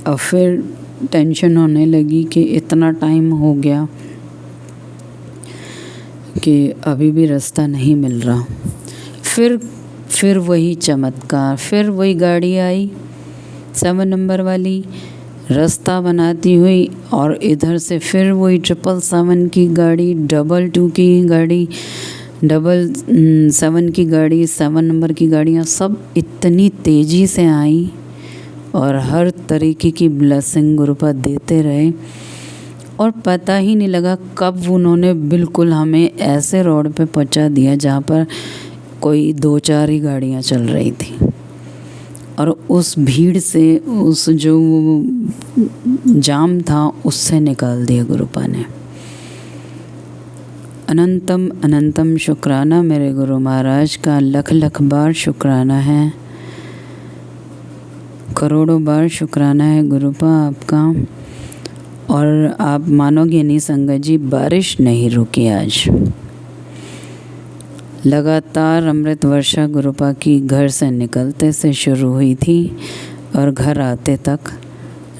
और फिर टेंशन होने लगी कि इतना टाइम हो गया कि अभी भी रास्ता नहीं मिल रहा। फिर वही चमत्कार, फिर वही गाड़ी आई 7 नंबर वाली रास्ता बनाती हुई, और इधर से फिर वही 777 की गाड़ी, 22 की गाड़ी, 777 की गाड़ी, 7 नंबर की गाड़ियाँ सब इतनी तेज़ी से आई और हर तरीके की ब्लेसिंग गुरुपा देते रहे। और पता ही नहीं लगा कब उन्होंने बिल्कुल हमें ऐसे रोड पे पहुंचा दिया जहाँ पर कोई 2-4 ही गाड़ियाँ चल रही थी। और उस भीड़ से, उस जो जाम था उससे निकाल दिया गुरुपा ने। अनंतम अनंतम शुक्राना मेरे गुरु महाराज का, लख लख बार शुक्राना है, करोड़ों बार शुक्राना है गुरुपा आपका। और आप मानोगे नहीं संगत जी, बारिश नहीं रुकी आज। लगातार अमृत वर्षा गुरुपा की घर से निकलते से शुरू हुई थी और घर आते तक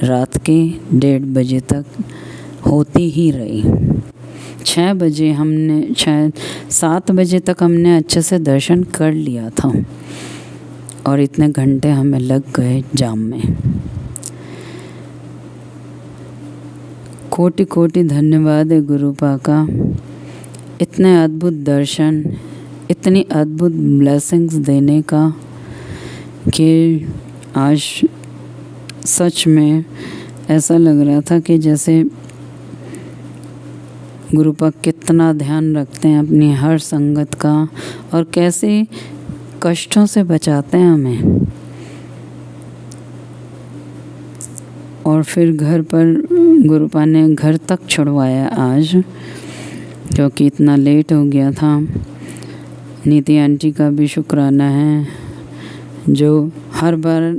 रात के 1:30 बजे तक होती ही रही। 6 बजे हमने 7 बजे तक हमने अच्छे से दर्शन कर लिया था और इतने घंटे हमें लग गए जाम में। कोटि कोटि धन्यवाद है गुरुपा का, इतने अद्भुत दर्शन, इतनी अद्भुत ब्लेसिंग्स देने का कि आज सच में ऐसा लग रहा था कि जैसे गुरुपा कितना ध्यान रखते हैं अपनी हर संगत का और कैसे कष्टों से बचाते हैं हमें। और फिर घर पर गुरुपा ने घर तक छुड़वाया आज, क्योंकि इतना लेट हो गया था। नीति आंटी का भी शुक्राना है, जो हर बार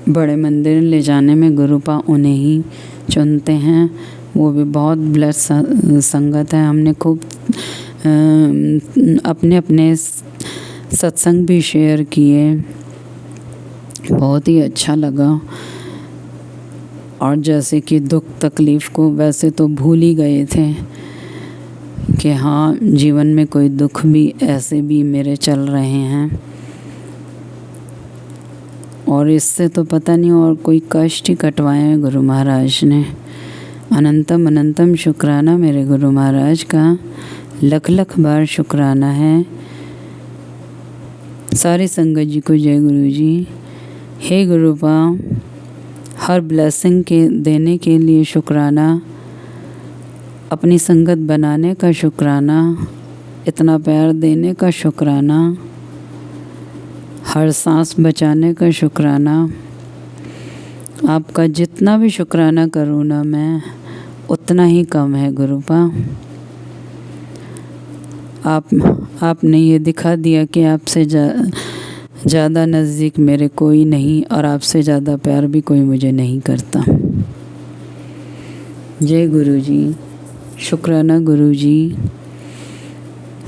बड़े मंदिर ले जाने में गुरुपा उन्हें ही चुनते हैं। वो भी बहुत ब्लेस संगत है। हमने खूब अपने अपने सत्संग भी शेयर किए, बहुत ही अच्छा लगा। और जैसे कि दुख तकलीफ़ को वैसे तो भूल ही गए थे कि हाँ, जीवन में कोई दुख भी ऐसे भी मेरे चल रहे हैं और इससे तो पता नहीं और कोई कष्ट ही कटवाए हैं गुरु महाराज ने। अनंतम अनंतम शुक्राना मेरे गुरु महाराज का, लख लख बार शुक्राना है। सारी संगत जी को जय गुरु जी। हे गुरुपा, हर ब्लेसिंग के देने के लिए शुक्राना, अपनी संगत बनाने का शुक्राना, इतना प्यार देने का शुक्राना, हर सांस बचाने का शुक्राना। आपका जितना भी शुक्राना करूँ ना मैं, उतना ही कम है गुरुपा। आपने ये दिखा दिया कि आपसे ज़्यादा नज़दीक मेरे कोई नहीं और आपसे ज़्यादा प्यार भी कोई मुझे नहीं करता। जय गुरु जी, शुक्राना गुरु जी।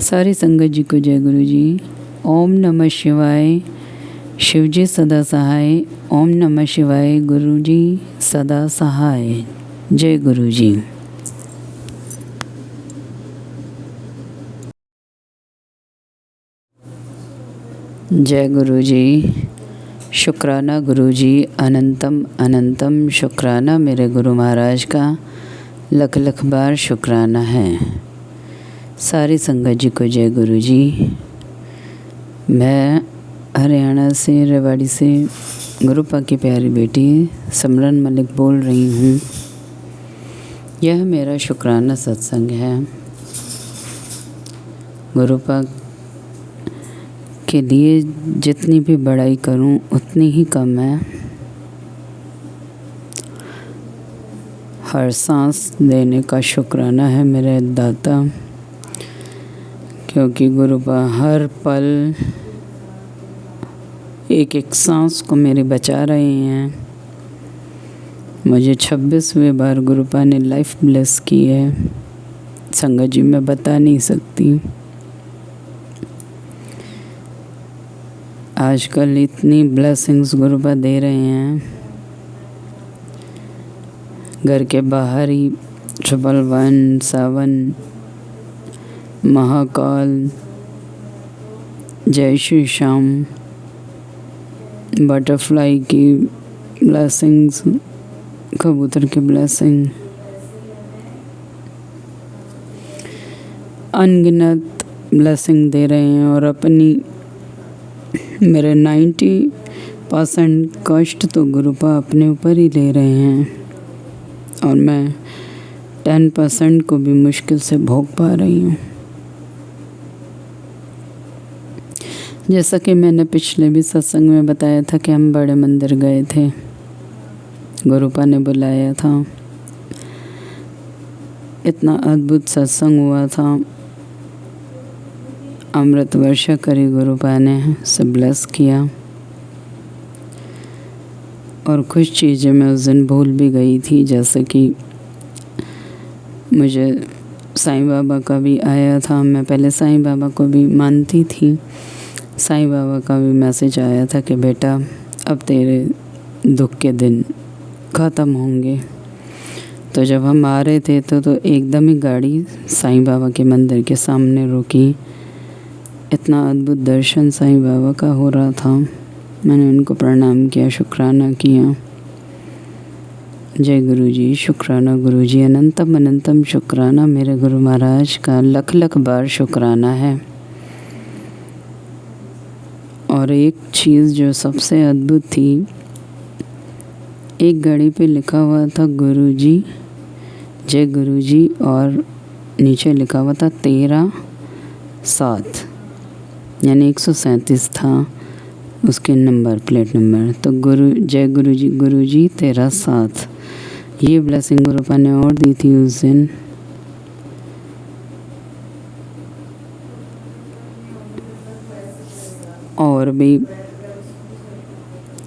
सारी संगत जी को जय गुरु जी। ओम नमः शिवाय, शिव जी सदा सहाय। ओम नमः शिवाय, गुरु जी सदा सहाय। जय गुरु जी। जय गुरु जी, शुक्राना गुरु जी। अनंतम अनंतम शुक्राना मेरे गुरु महाराज का, लख लख बार शुक्राना है। सारी संगत जी को जय गुरु जी। मैं हरियाणा से रेवाड़ी से गुरुपा की प्यारी बेटी सिमरन मलिक बोल रही हूँ। यह मेरा शुक्राना सत्संग है। गुरुपा के लिए जितनी भी बड़ाई करूं उतनी ही कम है। हर सांस देने का शुक्राना है मेरे दाता, क्योंकि गुरुपा हर पल एक एक सांस को मेरे बचा रहे हैं। मुझे 26वें बार गुरुपा ने लाइफ ब्लेस की है। संगत जी मैं बता नहीं सकती। आजकल इतनी ब्लेसिंग्स गुरुपा दे रहे हैं। घर के बाहर ही 111, 7, महाकाल, जय श्री श्याम, बटरफ्लाई की ब्लेसिंग्स, कबूतर की ब्लेसिंग, अनगिनत ब्लेसिंग दे रहे हैं। और अपनी मेरे 90% कष्ट तो गुरुपा अपने ऊपर ही ले रहे हैं और मैं 10% को भी मुश्किल से भोग पा रही हूँ। जैसा कि मैंने पिछले भी सत्संग में बताया था कि हम बड़े मंदिर गए थे, गुरुपा ने बुलाया था, इतना अद्भुत सत्संग हुआ था। अमृत वर्षा करी गुरु पा ने, सब ब्लेस किया। और कुछ चीज़ें मैं उस दिन भूल भी गई थी, जैसे कि मुझे साईं बाबा का भी आया था। मैं पहले साईं बाबा को भी मानती थी। साईं बाबा का भी मैसेज आया था कि बेटा अब तेरे दुख के दिन ख़त्म होंगे। तो जब हम आ रहे थे तो एकदम ही गाड़ी साईं बाबा के मंदिर के सामने रुकी। इतना अद्भुत दर्शन साईं बाबा का हो रहा था। मैंने उनको प्रणाम किया, शुक्राना किया। जय गुरु जी, शुक्राना गुरु जी, अनंतम अनंतम शुक्राना। मेरे गुरु महाराज का लख लख बार शुक्राना है। और एक चीज़ जो सबसे अद्भुत थी, एक घड़ी पे लिखा हुआ था गुरु जी, जय गुरु जी, और नीचे लिखा हुआ था 13-7, यानी 137 था उसके नंबर, प्लेट नंबर। तो जय गुरु जी 13-7, ये ब्लेसिंग गुरु पा ने और दी थी उस दिन। और भी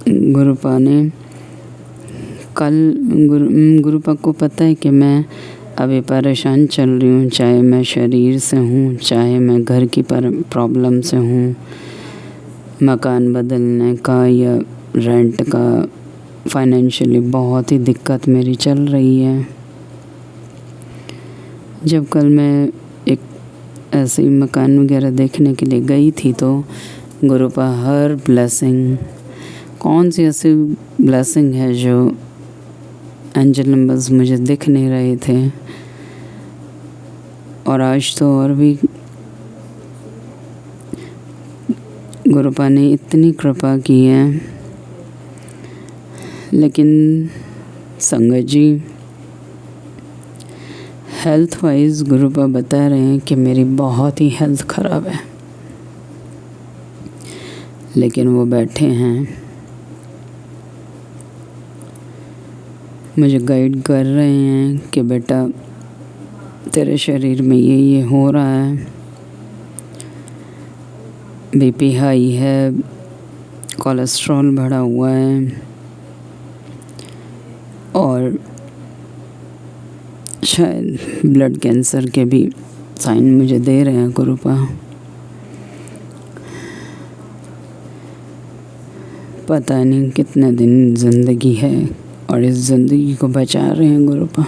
गुरु पा ने कल गुरु पा को पता है कि मैं अभी परेशान चल रही हूँ, चाहे मैं शरीर से हूँ, चाहे मैं घर की प्रॉब्लम से हूँ, मकान बदलने का या रेंट का, फाइनेंशियली बहुत ही दिक्कत मेरी चल रही है। जब कल मैं एक ऐसे ही मकान वगैरह देखने के लिए गई थी तो गुरु पा हर ब्लेसिंग, कौन सी ऐसी ब्लेसिंग है जो एंजल नंबर्स मुझे दिख नहीं रहे थे, और आज तो और भी गुरु पा ने इतनी कृपा की है। लेकिन संगत जी, हेल्थ वाइज गुरु पा बता रहे हैं कि मेरी बहुत ही हेल्थ ख़राब है, लेकिन वो बैठे हैं, मुझे गाइड कर रहे हैं कि बेटा तेरे शरीर में ये हो रहा है, बीपी हाई है, कोलेस्ट्रॉल बढ़ा हुआ है, और शायद ब्लड कैंसर के भी साइन मुझे दे रहे हैं गुरु पा। पता नहीं कितने दिन ज़िंदगी है, और इस ज़िंदगी को बचा रहे हैं गुरु पा।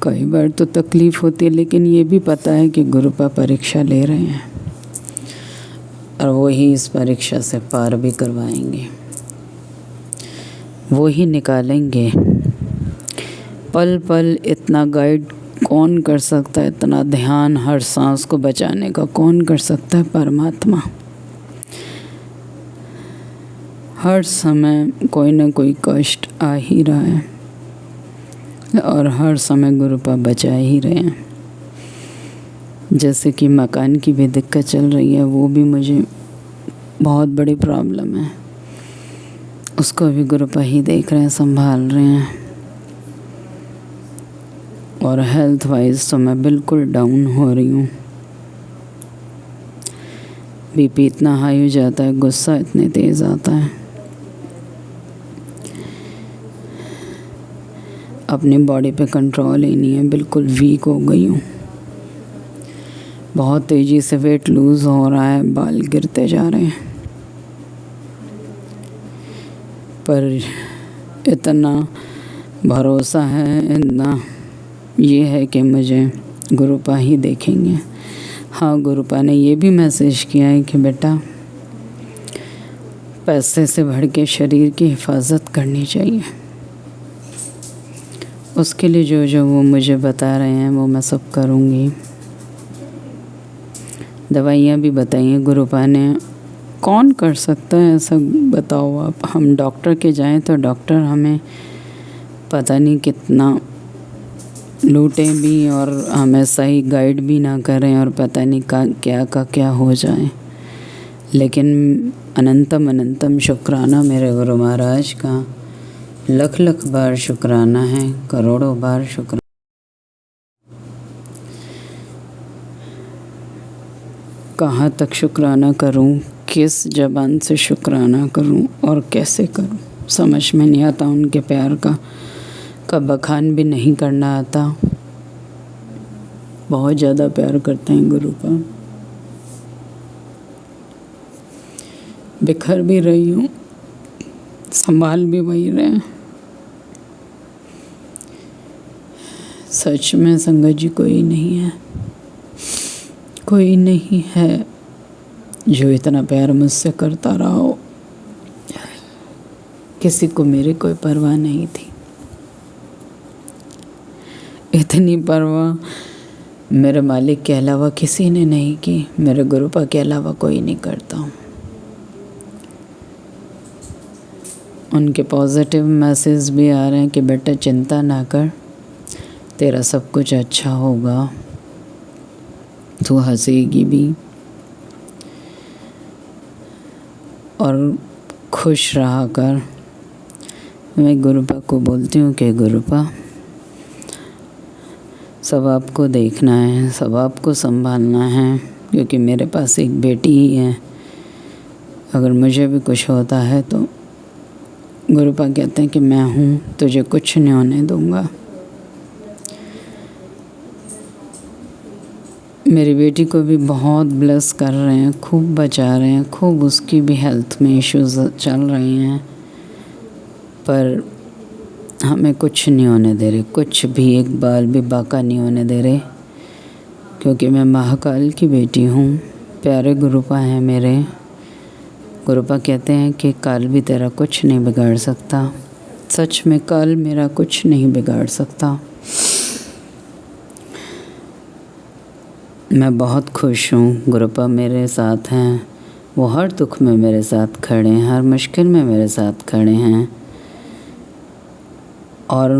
कई बार तो तकलीफ़ होती है, लेकिन ये भी पता है कि गुरु पा परीक्षा ले रहे हैं, और वही इस परीक्षा से पार भी करवाएंगे, वो ही निकालेंगे। पल पल इतना गाइड कौन कर सकता है, इतना ध्यान हर सांस को बचाने का कौन कर सकता है? परमात्मा। हर समय कोई ना कोई कष्ट आ ही रहा है, और हर समय गुरु पा बचा ही रहे हैं। जैसे कि मकान की भी दिक्कत चल रही है, वो भी मुझे बहुत बड़ी प्रॉब्लम है, उसको भी गुरु पा ही देख रहे हैं, संभाल रहे हैं। और हेल्थ वाइज तो मैं बिल्कुल डाउन हो रही हूँ। बीपी इतना हाई हो जाता है, गुस्सा इतने तेज़ आता है, अपनी बॉडी पे कंट्रोल ही नहीं है, बिल्कुल वीक हो गई हूँ। बहुत तेज़ी से वेट लूज़ हो रहा है, बाल गिरते जा रहे हैं। पर इतना भरोसा है, इतना ये है कि मुझे गुरु पा ही देखेंगे। हाँ, गुरु पा ने ये भी मैसेज किया है कि बेटा पैसे से बढ़ के शरीर की हिफाजत करनी चाहिए। उसके लिए जो जो वो मुझे बता रहे हैं वो मैं सब करूँगी। दवाइयाँ भी बताई हैं गुरु पा ने। कौन कर सकता है ऐसा, बताओ आप। हम डॉक्टर के जाएं तो डॉक्टर हमें पता नहीं कितना लूटें भी, और हमें सही गाइड भी ना करें, और पता नहीं का क्या हो जाए। लेकिन अनंतम अनंतम शुक्राना मेरे गुरु महाराज का, लख लख बार शुक्राना है, करोड़ों बार शुक्राना। कहाँ तक शुक्राना करूं, किस ज़बान से शुक्राना करूं और कैसे करूं, समझ में नहीं आता उनके प्यार का बखान भी नहीं करना आता। बहुत ज़्यादा प्यार करते हैं गुरुपा। बिखर भी रही हूँ, संभाल भी वही रहे हैं। सच में संगत जी कोई नहीं है, कोई नहीं है जो इतना प्यार मुझसे करता रहा हो। किसी को मेरी कोई परवाह नहीं थी। इतनी परवाह मेरे मालिक के अलावा किसी ने नहीं की, मेरे गुरुपा के अलावा कोई नहीं करता। उनके पॉजिटिव मैसेज भी आ रहे हैं कि बेटा चिंता ना कर, तेरा सब कुछ अच्छा होगा, तू हंसेगी भी और खुश रहा कर। मैं गुरुपा को बोलती हूँ कि गुरुपा सब आपको देखना है, सब आपको संभालना है, क्योंकि मेरे पास एक बेटी ही है। अगर मुझे भी कुछ होता है तो गुरुपा कहते हैं कि मैं हूँ, तुझे कुछ नहीं होने दूँगा। मेरी बेटी को भी बहुत ब्लेस कर रहे हैं, खूब बचा रहे हैं, खूब उसकी भी हेल्थ में इश्यूज चल रहे हैं, पर हमें कुछ नहीं होने दे रहे, कुछ भी एक बाल भी बाका नहीं होने दे रहे, क्योंकि मैं महाकाल की बेटी हूँ। प्यारे गुरुपा हैं मेरे। गुरुपा कहते हैं कि काल भी तेरा कुछ नहीं बिगाड़ सकता। सच में काल मेरा कुछ नहीं बिगाड़ सकता। मैं बहुत खुश हूँ, गुरुपा मेरे साथ हैं। वो हर दुख में मेरे साथ खड़े हैं, हर मुश्किल में मेरे साथ खड़े हैं और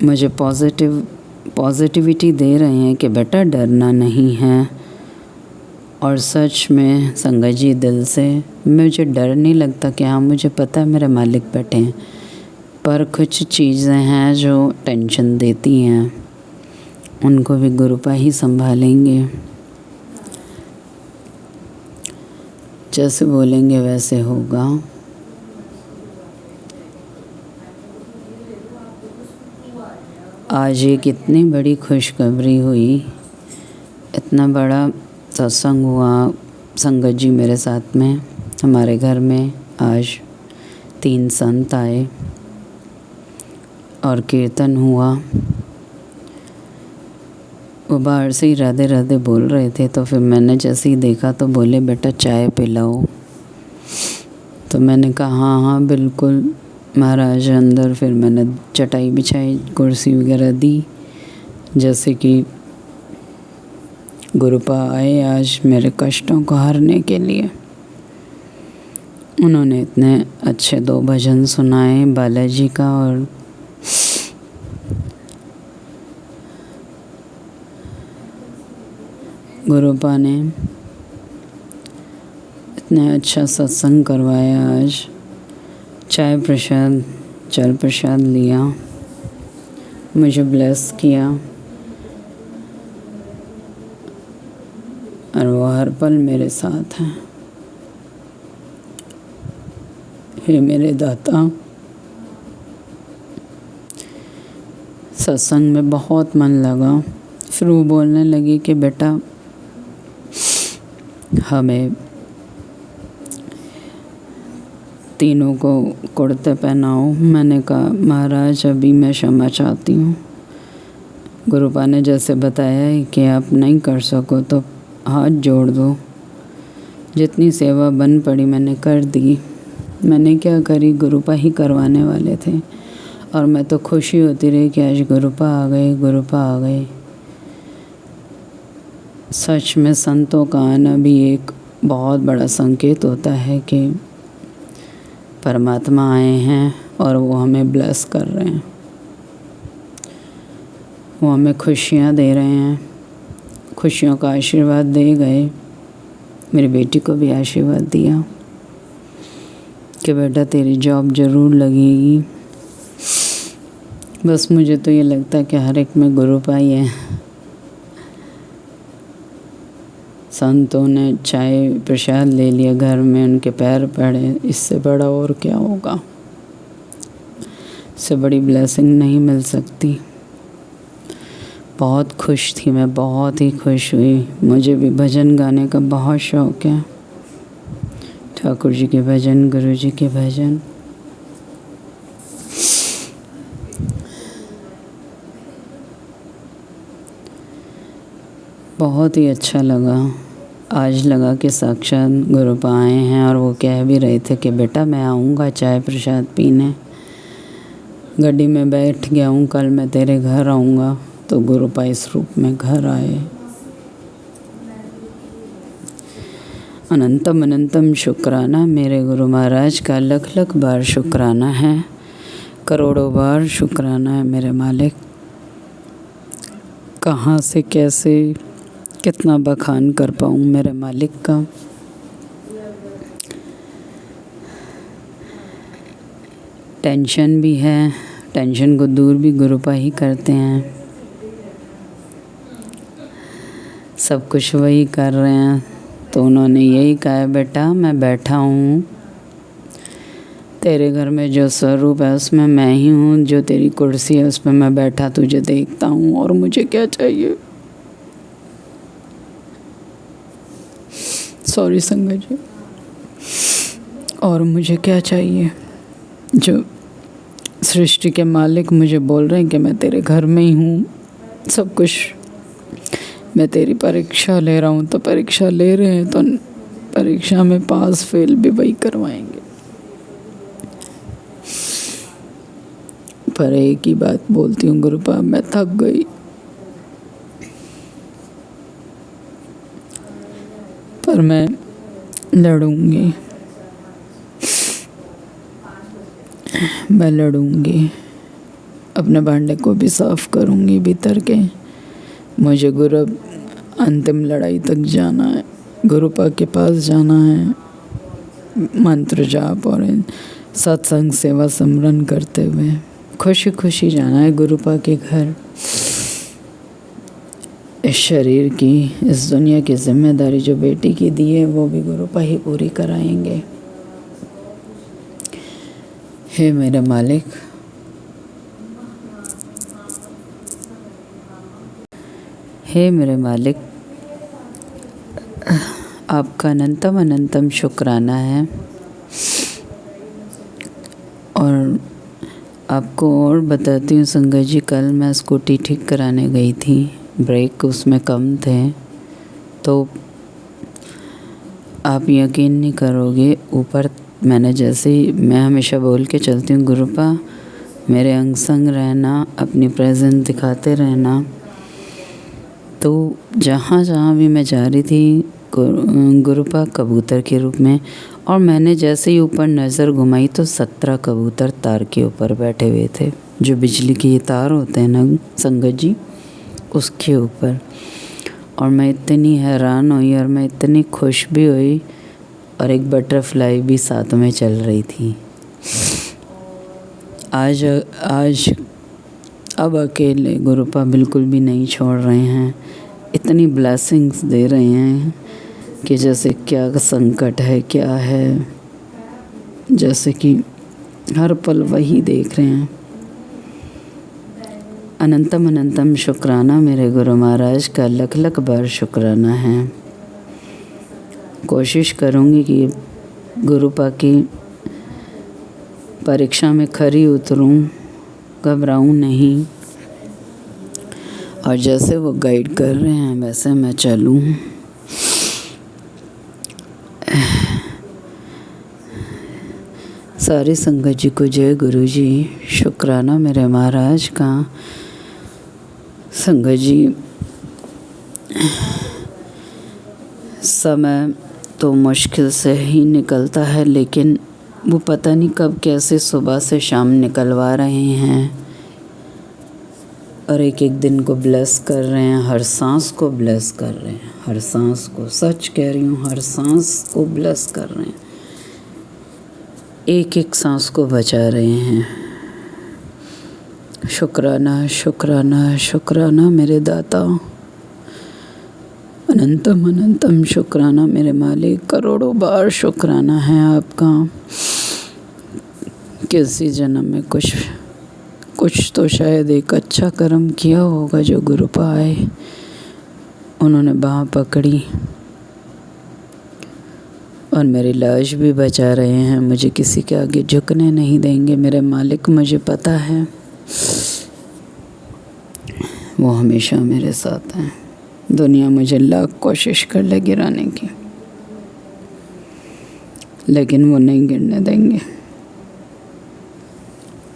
मुझे पॉजिटिविटी दे रहे हैं कि बेटा डरना नहीं है। और सच में संगत जी दिल से मुझे डर नहीं लगता कि हाँ मुझे पता है मेरे मालिक बैठे हैं, पर कुछ चीज़ें हैं जो टेंशन देती हैं, उनको भी गुरुपा ही संभालेंगे। जैसे बोलेंगे वैसे होगा। आज एक इतनी बड़ी खुशखबरी हुई, इतना बड़ा सत्संग हुआ संगत जी मेरे साथ में। हमारे घर में आज 3 संत आए और कीर्तन हुआ। वो बाहर से ही राधे राधे बोल रहे थे, तो फिर मैंने जैसे ही देखा तो बोले बेटा चाय पिलाओ। तो मैंने कहा हाँ हाँ बिल्कुल महाराज अंदर। फिर मैंने चटाई बिछाई, कुर्सी वगैरह दी, जैसे कि गुरुपा आए आज मेरे कष्टों को हरने के लिए। उन्होंने इतने अच्छे 2 भजन सुनाए बालाजी का, और गुरुपा ने इतने अच्छा सत्संग करवाया। आज चाय प्रसाद, जल प्रसाद लिया, मुझे ब्लेस किया, और वो हर पल मेरे साथ हैं। हे मेरे दाता, सत्संग में बहुत मन लगा। फिर वो बोलने लगी कि बेटा हमें तीनों को कुर्ते पहनाओ। मैंने कहा महाराज अभी मैं क्षमा चाहती हूँ। गुरुपा ने जैसे बताया है कि आप नहीं कर सको तो हाथ जोड़ दो। जितनी सेवा बन पड़ी मैंने कर दी। मैंने क्या करी, गुरुपा ही करवाने वाले थे, और मैं तो खुशी होती रही कि आज गुरुपा आ गए, गुरुपा आ गए। सच में संतों का आना भी एक बहुत बड़ा संकेत होता है कि परमात्मा आए हैं और वो हमें ब्लेस कर रहे हैं, वो हमें खुशियाँ दे रहे हैं, खुशियों का आशीर्वाद दे गए। मेरी बेटी को भी आशीर्वाद दिया कि बेटा तेरी जॉब ज़रूर लगेगी। बस मुझे तो ये लगता है कि हर एक में गुरुपा ही है। संतों ने चाय प्रसाद ले लिया, घर में उनके पैर पड़े, इससे बड़ा और क्या होगा। इससे बड़ी ब्लेसिंग नहीं मिल सकती। बहुत खुश थी मैं, बहुत ही खुश हुई। मुझे भी भजन गाने का बहुत शौक़ है। ठाकुर जी के भजन, गुरु जी के भजन। बहुत ही अच्छा लगा। आज लगा कि साक्षात गुरुपा आए हैं और वो कह भी रहे थे कि बेटा मैं आऊँगा चाय प्रसाद पीने। गाड़ी में बैठ गया हूँ, कल मैं तेरे घर आऊँगा। तो गुरुपा इस रूप में घर आए। अनंतम अनंतम शुक्राना मेरे गुरु महाराज का, लख लख बार शुक्राना है, करोड़ों बार शुक्राना है मेरे मालिक। कहाँ से कैसे कितना बखान कर पाऊँ मेरे मालिक का। टेंशन भी है, टेंशन को दूर भी गुरुपा ही करते हैं। सब कुछ वही कर रहे हैं। तो उन्होंने यही कहा है बेटा मैं बैठा हूँ, तेरे घर में जो स्वरूप है उसमें मैं ही हूँ, जो तेरी कुर्सी है उस पर मैं बैठा तुझे देखता हूँ, और मुझे क्या चाहिए। सॉरी संगत जी, और मुझे क्या चाहिए। जो सृष्टि के मालिक मुझे बोल रहे हैं कि मैं तेरे घर में ही हूँ, सब कुछ मैं तेरी परीक्षा ले रहा हूँ। तो परीक्षा ले रहे हैं तो परीक्षा में पास फेल भी वही करवाएंगे। पर एक ही बात बोलती हूँ गुरुपा, मैं थक गई। पर मैं लड़ूंगी, मैं लड़ूंगी, अपने भांडे को भी साफ करूंगी भीतर के। मुझे गुरु अंतिम लड़ाई तक जाना है, गुरुपा के पास जाना है, मंत्र जाप और सत्संग सेवा सिमरन करते हुए खुशी खुशी जाना है गुरुपा के घर। इस शरीर की, इस दुनिया की जिम्मेदारी जो बेटी की दी है वो भी गुरुपा ही पूरी कराएंगे। हे मेरे मालिक, हे मेरे मालिक, आपका अनंतम अनंतम शुक्राना है। और आपको और बताती हूँ संगत जी, कल मैं स्कूटी ठीक कराने गई थी, ब्रेक उसमें कम थे। तो आप यकीन नहीं करोगे, ऊपर मैंने जैसे ही, मैं हमेशा बोल के चलती हूँ गुरुपा मेरे अंग संग रहना, अपनी प्रेजेंस दिखाते रहना। तो जहाँ जहाँ भी मैं जा रही थी गुरुपा कबूतर के रूप में, और मैंने जैसे ही ऊपर नज़र घुमाई तो 17 कबूतर तार के ऊपर बैठे हुए थे, जो बिजली के ये तार होते हैं ना संगत जी, उसके ऊपर। और मैं इतनी हैरान हुई और मैं इतनी खुश भी हुई, और एक बटरफ्लाई भी साथ में चल रही थी। आज अब अकेले गुरुपा बिल्कुल भी नहीं छोड़ रहे हैं। इतनी ब्लेसिंग्स दे रहे हैं कि जैसे क्या संकट है क्या है, जैसे कि हर पल वही देख रहे हैं। अनंतम अनंतम शुक्राना मेरे गुरु महाराज का, लख लख बार शुक्राना है। कोशिश करूँगी कि गुरुपा की परीक्षा में खरी उतरूँ, घबराऊँ नहीं, और जैसे वो गाइड कर रहे हैं वैसे मैं चलूँ। सारी संगत जी को जय गुरु जी, शुक्राना मेरे महाराज का। संगत जी, समय तो मुश्किल से ही निकलता है, लेकिन वो पता नहीं कब कैसे सुबह से शाम निकलवा रहे हैं, और एक एक दिन को ब्लेस कर रहे हैं, हर सांस को ब्लेस कर रहे हैं, हर सांस को, सच कह रही हूँ, हर सांस को ब्लेस कर रहे हैं, एक एक सांस को बचा रहे हैं। शुक्राना शुक्राना शुक्राना मेरे दाता। अनंतम अनंतम शुक्राना मेरे मालिक, करोड़ों बार शुक्राना है आपका। किसी जन्म में कुछ तो शायद एक अच्छा कर्म किया होगा जो गुरुपा आए, उन्होंने बाँह पकड़ी और मेरी लाश भी बचा रहे हैं। मुझे किसी के आगे झुकने नहीं देंगे मेरे मालिक, मुझे पता है वो हमेशा मेरे साथ हैं। दुनिया मुझे लाख कोशिश कर ले गिराने की, लेकिन वो नहीं गिरने देंगे।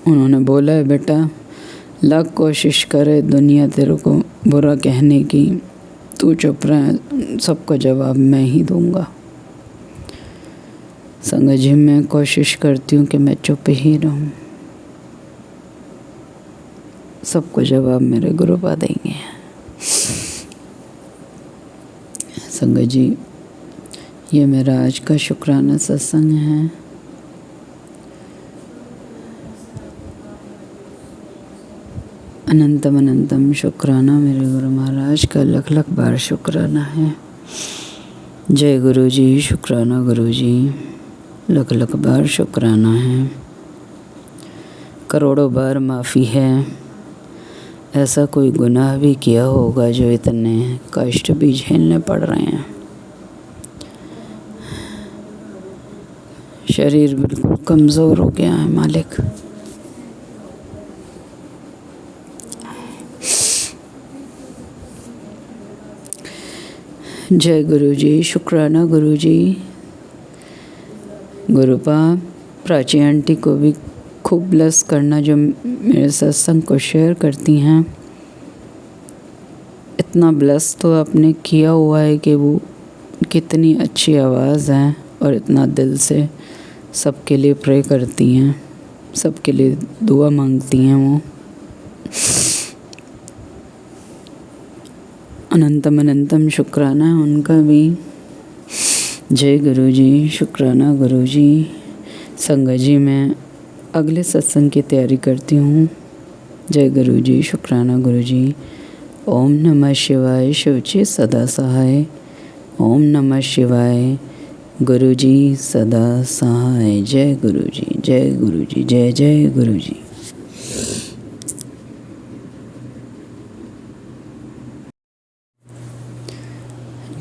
उन्होंने बोला है बेटा, लाख कोशिश करे दुनिया तेरे को बुरा कहने की, तू चुप रह, सबको जवाब मैं ही दूंगा। संगत जी, मैं कोशिश करती हूँ कि मैं चुप ही रहूं, सबको जवाब मेरे गुरुपा देंगे। संगत जी, ये मेरा आज का शुक्राना सत्संग है। अनंतम अनंतम शुक्राना मेरे गुरु महाराज का, लख लख बार शुक्राना है। जय गुरु जी, शुक्राना गुरु जी, लख लख बार शुक्राना है। करोड़ों बार माफ़ी है। ऐसा कोई गुनाह भी किया होगा जो इतने कष्ट भी झेलने पड़ रहे हैं। शरीर बिल्कुल कमज़ोर हो गया है मालिक। जय गुरु जी, शुक्राना गुरु जी। गुरुपा प्राची आंटी को भी खूब ब्लेस करना जो मेरे सत्संग को शेयर करती हैं। इतना ब्लेस तो आपने किया हुआ है कि वो कितनी अच्छी आवाज़ है और इतना दिल से सबके लिए प्रे करती हैं, सबके लिए दुआ मांगती हैं वो। अनंतम अनंतम शुक्राना है उनका भी। जय गुरु जी, शुक्राना गुरु जी। संगत जी, मैं अगले सत्संग की तैयारी करती हूँ। जय गुरु जी, शुक्राना गुरु जी। ओम नमः शिवाय, शिव जी सदा सहाय। ओम नमः शिवाय, गुरु जी सदा सहाय। जय गुरु जी, जय गुरु जी, जय जय गुरु जी।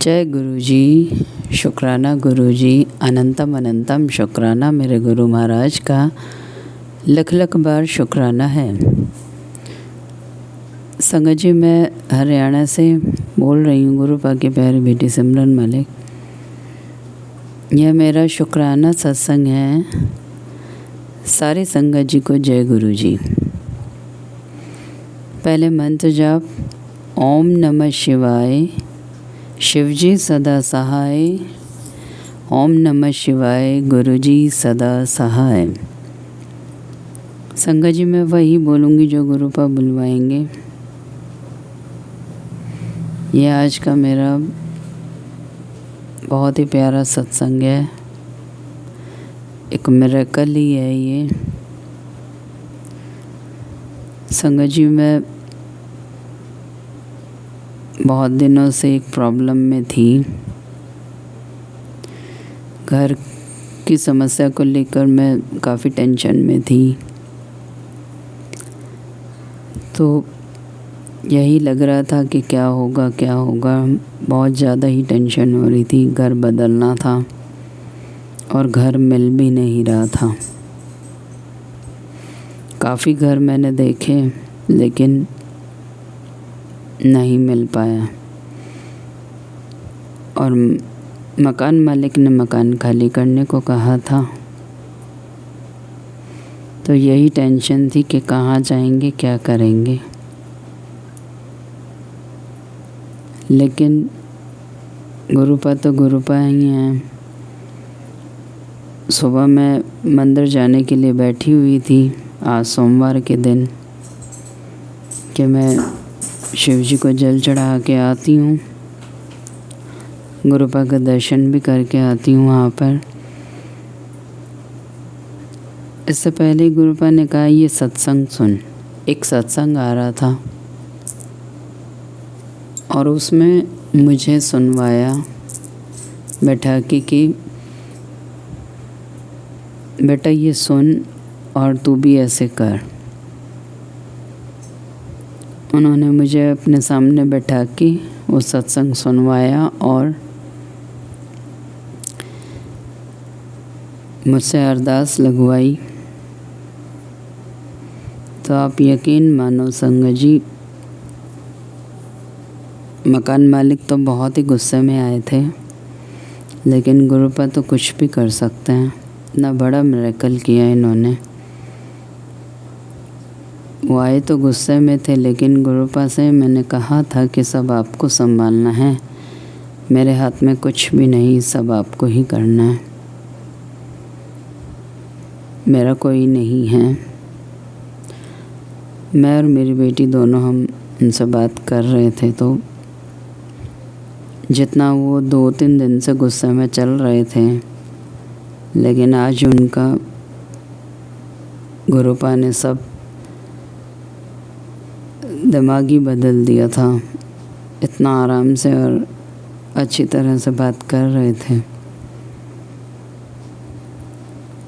जय गुरु जी, शुक्राना गुरु जी। अनंतम अनंतम शुक्राना मेरे गुरु महाराज का, लख लख बार शुक्राना है। संगत जी, मैं हरियाणा से बोल रही हूँ, गुरुपा की प्यारी बेटी सिमरन मलिक। यह मेरा शुक्राना सत्संग है। सारे संगत जी को जय गुरु जी। पहले मंत्र जाप, ओम नमः शिवाय, शिवजी सदा सहाय। ओम नमः शिवाय, गुरुजी सदा सहाय। संगत जी, मैं वही बोलूँगी जो गुरुपा बुलवाएंगे। ये आज का मेरा बहुत ही प्यारा सत्संग है। एक मिरेकल ही है ये। संगत जी, मैं बहुत दिनों से एक प्रॉब्लम में थी। घर की समस्या को लेकर मैं काफ़ी टेंशन में थी। तो यही लग रहा था कि क्या होगा क्या होगा। बहुत ज़्यादा ही टेंशन हो रही थी। घर बदलना था और घर मिल भी नहीं रहा था। काफ़ी घर मैंने देखे लेकिन नहीं मिल पाया और मकान मालिक ने मकान खाली करने को कहा था। तो यही टेंशन थी कि कहाँ जाएंगे, क्या करेंगे। लेकिन गुरुपा तो गुरुपा ही हैं। सुबह मैं मंदिर जाने के लिए बैठी हुई थी आज सोमवार के दिन कि मैं शिव जी को जल चढ़ा के आती हूँ, गुरुपा का दर्शन भी करके आती हूँ वहाँ पर। इससे पहले गुरुपा ने कहा ये सत्संग सुन। एक सत्संग आ रहा था और उसमें मुझे सुनवाया बैठा कि बेटा ये सुन और तू भी ऐसे कर। उन्होंने मुझे अपने सामने बैठा के वो सत्संग सुनवाया और मुझसे अरदास लगवाई। तो आप यकीन मानो संगत जी, मकान मालिक तो बहुत ही गुस्से में आए थे, लेकिन गुरुपा तो कुछ भी कर सकते हैं। इतना बड़ा मिरेकल किया इन्होंने। वो आए तो गुस्से में थे, लेकिन गुरुपा से मैंने कहा था कि सब आपको संभालना है, मेरे हाथ में कुछ भी नहीं, सब आपको ही करना है, मेरा कोई नहीं है। मैं और मेरी बेटी दोनों हम उनसे बात कर रहे थे, तो जितना वो 2-3 दिन से गुस्से में चल रहे थे, लेकिन आज उनका गुरुपा ने सब दिमागी बदल दिया था। इतना आराम से और अच्छी तरह से बात कर रहे थे।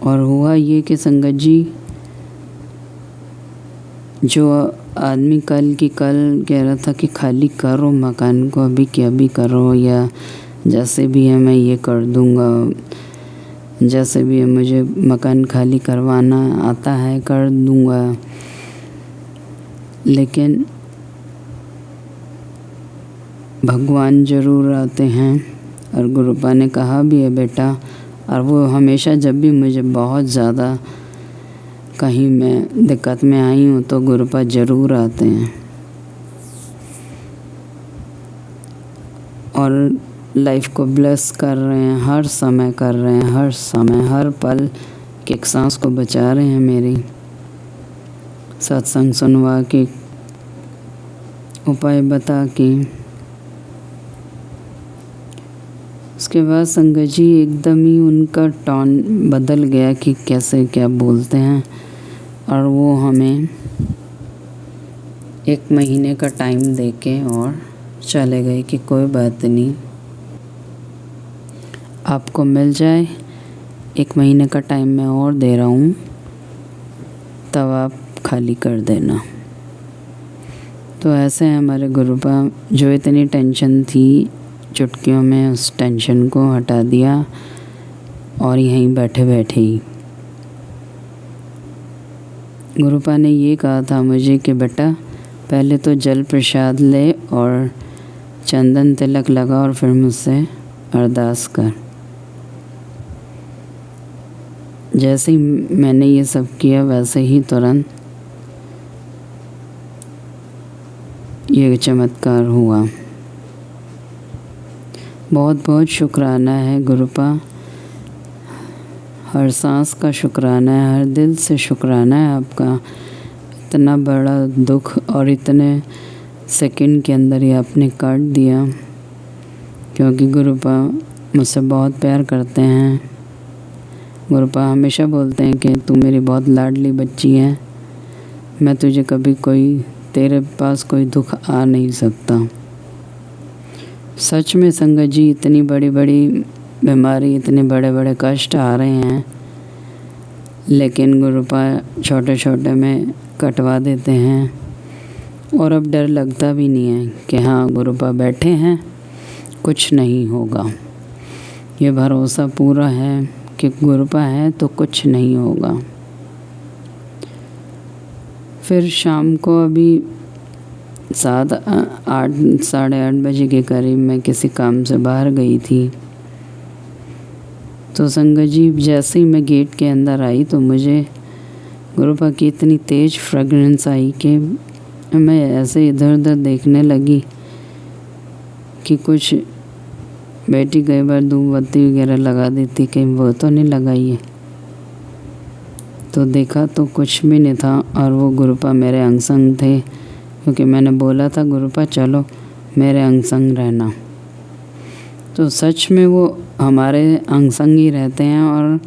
और हुआ ये कि संगत जी, जो आदमी कल कह रहा था कि खाली करो मकान को, अभी क्या भी करो, या जैसे भी है मैं ये कर दूंगा, जैसे भी है मुझे मकान खाली करवाना आता है कर दूंगा, लेकिन भगवान ज़रूर आते हैं। और गुरुपा ने कहा भी है बेटा, और वो हमेशा जब भी मुझे बहुत ज़्यादा कहीं मैं दिक्कत में आई हूँ तो गुरुपा ज़रूर आते हैं और लाइफ को ब्लेस कर रहे हैं, हर समय कर रहे हैं, हर समय हर पल की एक सांस को बचा रहे हैं मेरी। सत्संग सुनवा के, उपाय बता के। उसके बाद संगत जी एकदम ही उनका टोन बदल गया कि कैसे क्या बोलते हैं, और वो हमें 1 महीने का टाइम देके और चले गए कि कोई बात नहीं, आपको मिल जाए, 1 महीने का टाइम मैं और दे रहा हूँ, तब आप खाली कर देना। तो ऐसे हमारे गुरुपा, जो इतनी टेंशन थी, चुटकियों में उस टेंशन को हटा दिया और यहीं बैठे बैठे ही गुरुपा ने ये कहा था मुझे कि बेटा पहले तो जल प्रसाद ले और चंदन तिलक लगा और फिर मुझसे अरदास कर। जैसे ही मैंने ये सब किया वैसे ही तुरंत ये चमत्कार हुआ। बहुत बहुत शुक्राना है गुरुपा, हर सांस का शुक्राना है, हर दिल से शुक्राना है आपका। इतना बड़ा दुख और इतने सेकंड के अंदर ही आपने काट दिया, क्योंकि गुरुपा मुझसे बहुत प्यार करते हैं। गुरुपा हमेशा बोलते हैं कि तू मेरी बहुत लाडली बच्ची है, मैं तुझे कभी तेरे पास कोई दुख आ नहीं सकता। सच में संगत जी, इतनी बड़ी बड़ी बीमारी, इतने बड़े बड़े कष्ट आ रहे हैं, लेकिन गुरुपा छोटे छोटे में कटवा देते हैं। और अब डर लगता भी नहीं है कि हाँ गुरुपा बैठे हैं, कुछ नहीं होगा। ये भरोसा पूरा है कि गुरुपा है तो कुछ नहीं होगा। फिर शाम को अभी 7-8 साढ़े 8 बजे के करीब मैं किसी काम से बाहर गई थी। तो संगत जी, जैसे ही मैं गेट के अंदर आई तो मुझे गुरुपा की इतनी तेज़ फ्रेगरेंस आई कि मैं ऐसे इधर उधर देखने लगी कि कुछ बेटी कई बार धूप बत्ती वगैरह लगा देती, कहीं वो तो नहीं लगाई है। तो देखा तो कुछ भी नहीं था, और वो गुरुपा मेरे अंग संग थे, क्योंकि मैंने बोला था गुरुपा चलो मेरे अंग संग रहना। तो सच में वो हमारे अंग संग ही रहते हैं और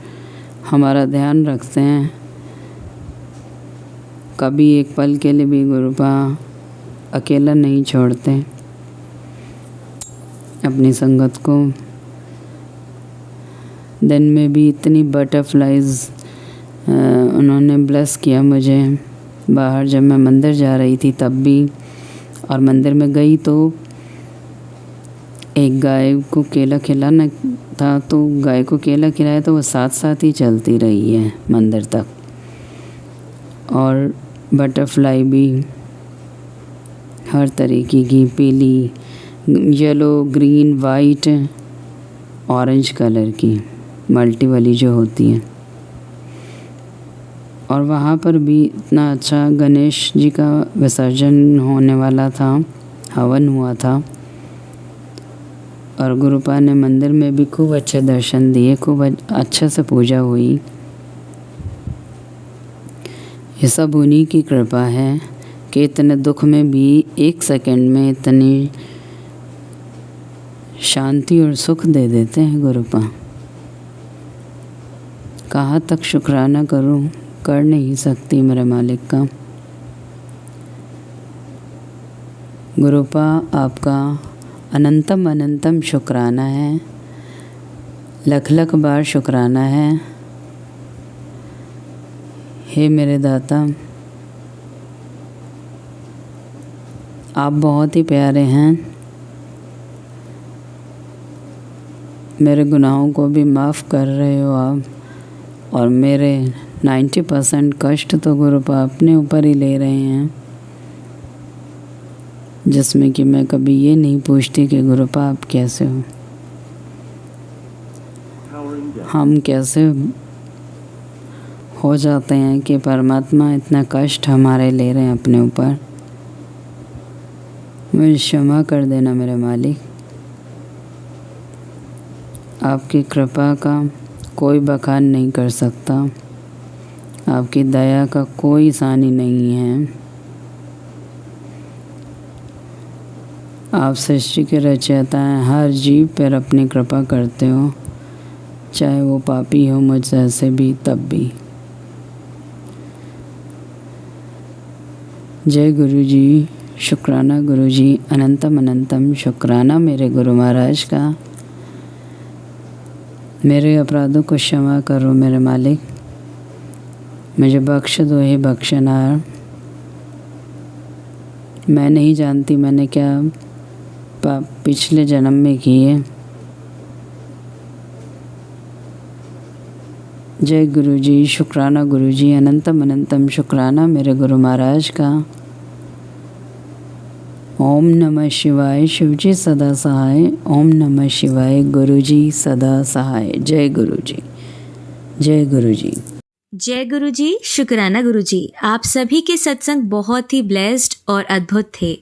हमारा ध्यान रखते हैं। कभी एक पल के लिए भी गुरुपा अकेला नहीं छोड़ते। अपनी संगत को। दिन में भी इतनी बटरफ्लाइज उन्होंने ब्लेस किया मुझे। बाहर जब मैं मंदिर जा रही थी तब भी, और मंदिर में गई तो एक गाय को केला खिलाना था, तो गाय को केला खिलाया तो वो साथ साथ ही चलती रही है मंदिर तक। और बटरफ्लाई भी हर तरीके की, पीली, yellow, green, white, orange colour की, मल्टी वाली जो होती है। और वहाँ पर भी इतना अच्छा गणेश जी का विसर्जन होने वाला था, हवन हुआ था। और गुरुपा ने मंदिर में भी खूब अच्छे दर्शन दिए, खूब अच्छे से पूजा हुई। ये सब उन्हीं की कृपा है कि इतने दुख में भी 1 सेकंड में इतनी शांति और सुख दे देते हैं गुरुपा। कहाँ तक शुक्राना करूं, कर नहीं सकती मेरे मालिक का। गुरुपा आपका अनंतम अनंतम शुक्राना है, लख लख बार शुक्राना है। हे मेरे दाता, आप बहुत ही प्यारे हैं। मेरे गुनाहों को भी माफ़ कर रहे हो आप, और मेरे 90% कष्ट तो गुरुपा अपने ऊपर ही ले रहे हैं, जिसमें कि मैं कभी ये नहीं पूछती कि गुरुपा आप कैसे हो, हम कैसे हो जाते हैं कि परमात्मा इतना कष्ट हमारे ले रहे हैं अपने ऊपर। मुझे क्षमा कर देना मेरे मालिक। आपकी कृपा का कोई बखान नहीं कर सकता, आपकी दया का कोई सानी नहीं है। आप सृष्टि के रचयिता हैं, हर जीव पर अपनी कृपा करते हो, चाहे वो पापी हो मुझ जैसे भी, तब भी। जय गुरु जी, शुक्राना गुरु जी, अनंतम अनंतम शुक्राना मेरे गुरु महाराज का। मेरे अपराधों को क्षमा करो मेरे मालिक, मुझे बख्श दो हे बख्शनार। मैं नहीं जानती मैंने क्या पाप पिछले जन्म में किए। जय गुरु जी, शुक्राना गुरु जी, अनंतम अनंतम शुक्राना मेरे गुरु महाराज का। ओम नमः शिवाय, शिवजी सदा सहाय। ओम नमः शिवाय, गुरु जी सदा सहाय। जय गुरु जी, जय गुरु जी। जय गुरु जी, शुक्राना गुरु जी। आप सभी के सत्संग बहुत ही ब्लेस्ड और अद्भुत थे।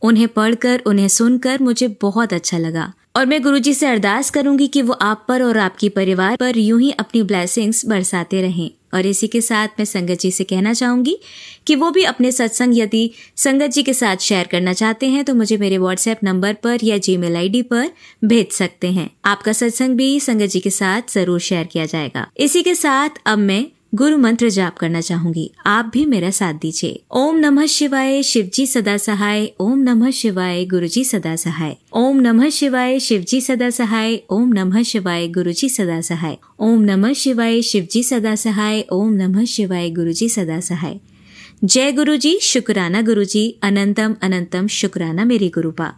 उन्हें पढ़कर, उन्हें सुनकर मुझे बहुत अच्छा लगा, और मैं गुरु जी से अरदास करूंगी कि वो आप पर और आपके परिवार पर यूं ही अपनी ब्लेसिंग्स बरसाते रहें। और इसी के साथ मैं संगत जी से कहना चाहूंगी कि वो भी अपने सत्संग यदि संगत जी के साथ शेयर करना चाहते हैं तो मुझे मेरे व्हाट्सएप नंबर पर या जीमेल आईडी पर भेज सकते हैं। आपका सत्संग भी संगत जी के साथ जरूर शेयर किया जाएगा। इसी के साथ अब मैं गुरु मंत्र जाप करना चाहूंगी, आप भी मेरा साथ दीजिए। ओम नमः शिवाय, शिवजी सदा सहाय। ओम नमः शिवाय, गुरुजी सदा सहाय। ओम नमः शिवाय, शिवजी सदा सहाय। ओम नमः शिवाय, गुरुजी सदा सहाय। ओम नमः शिवाय, शिवजी सदा सहाय। ओम नमः शिवाय, गुरुजी सदा सहाय। जय गुरु जी, शुक्राना गुरु जी, अनंतम अनंतम शुक्राना मेरे गुरुपा।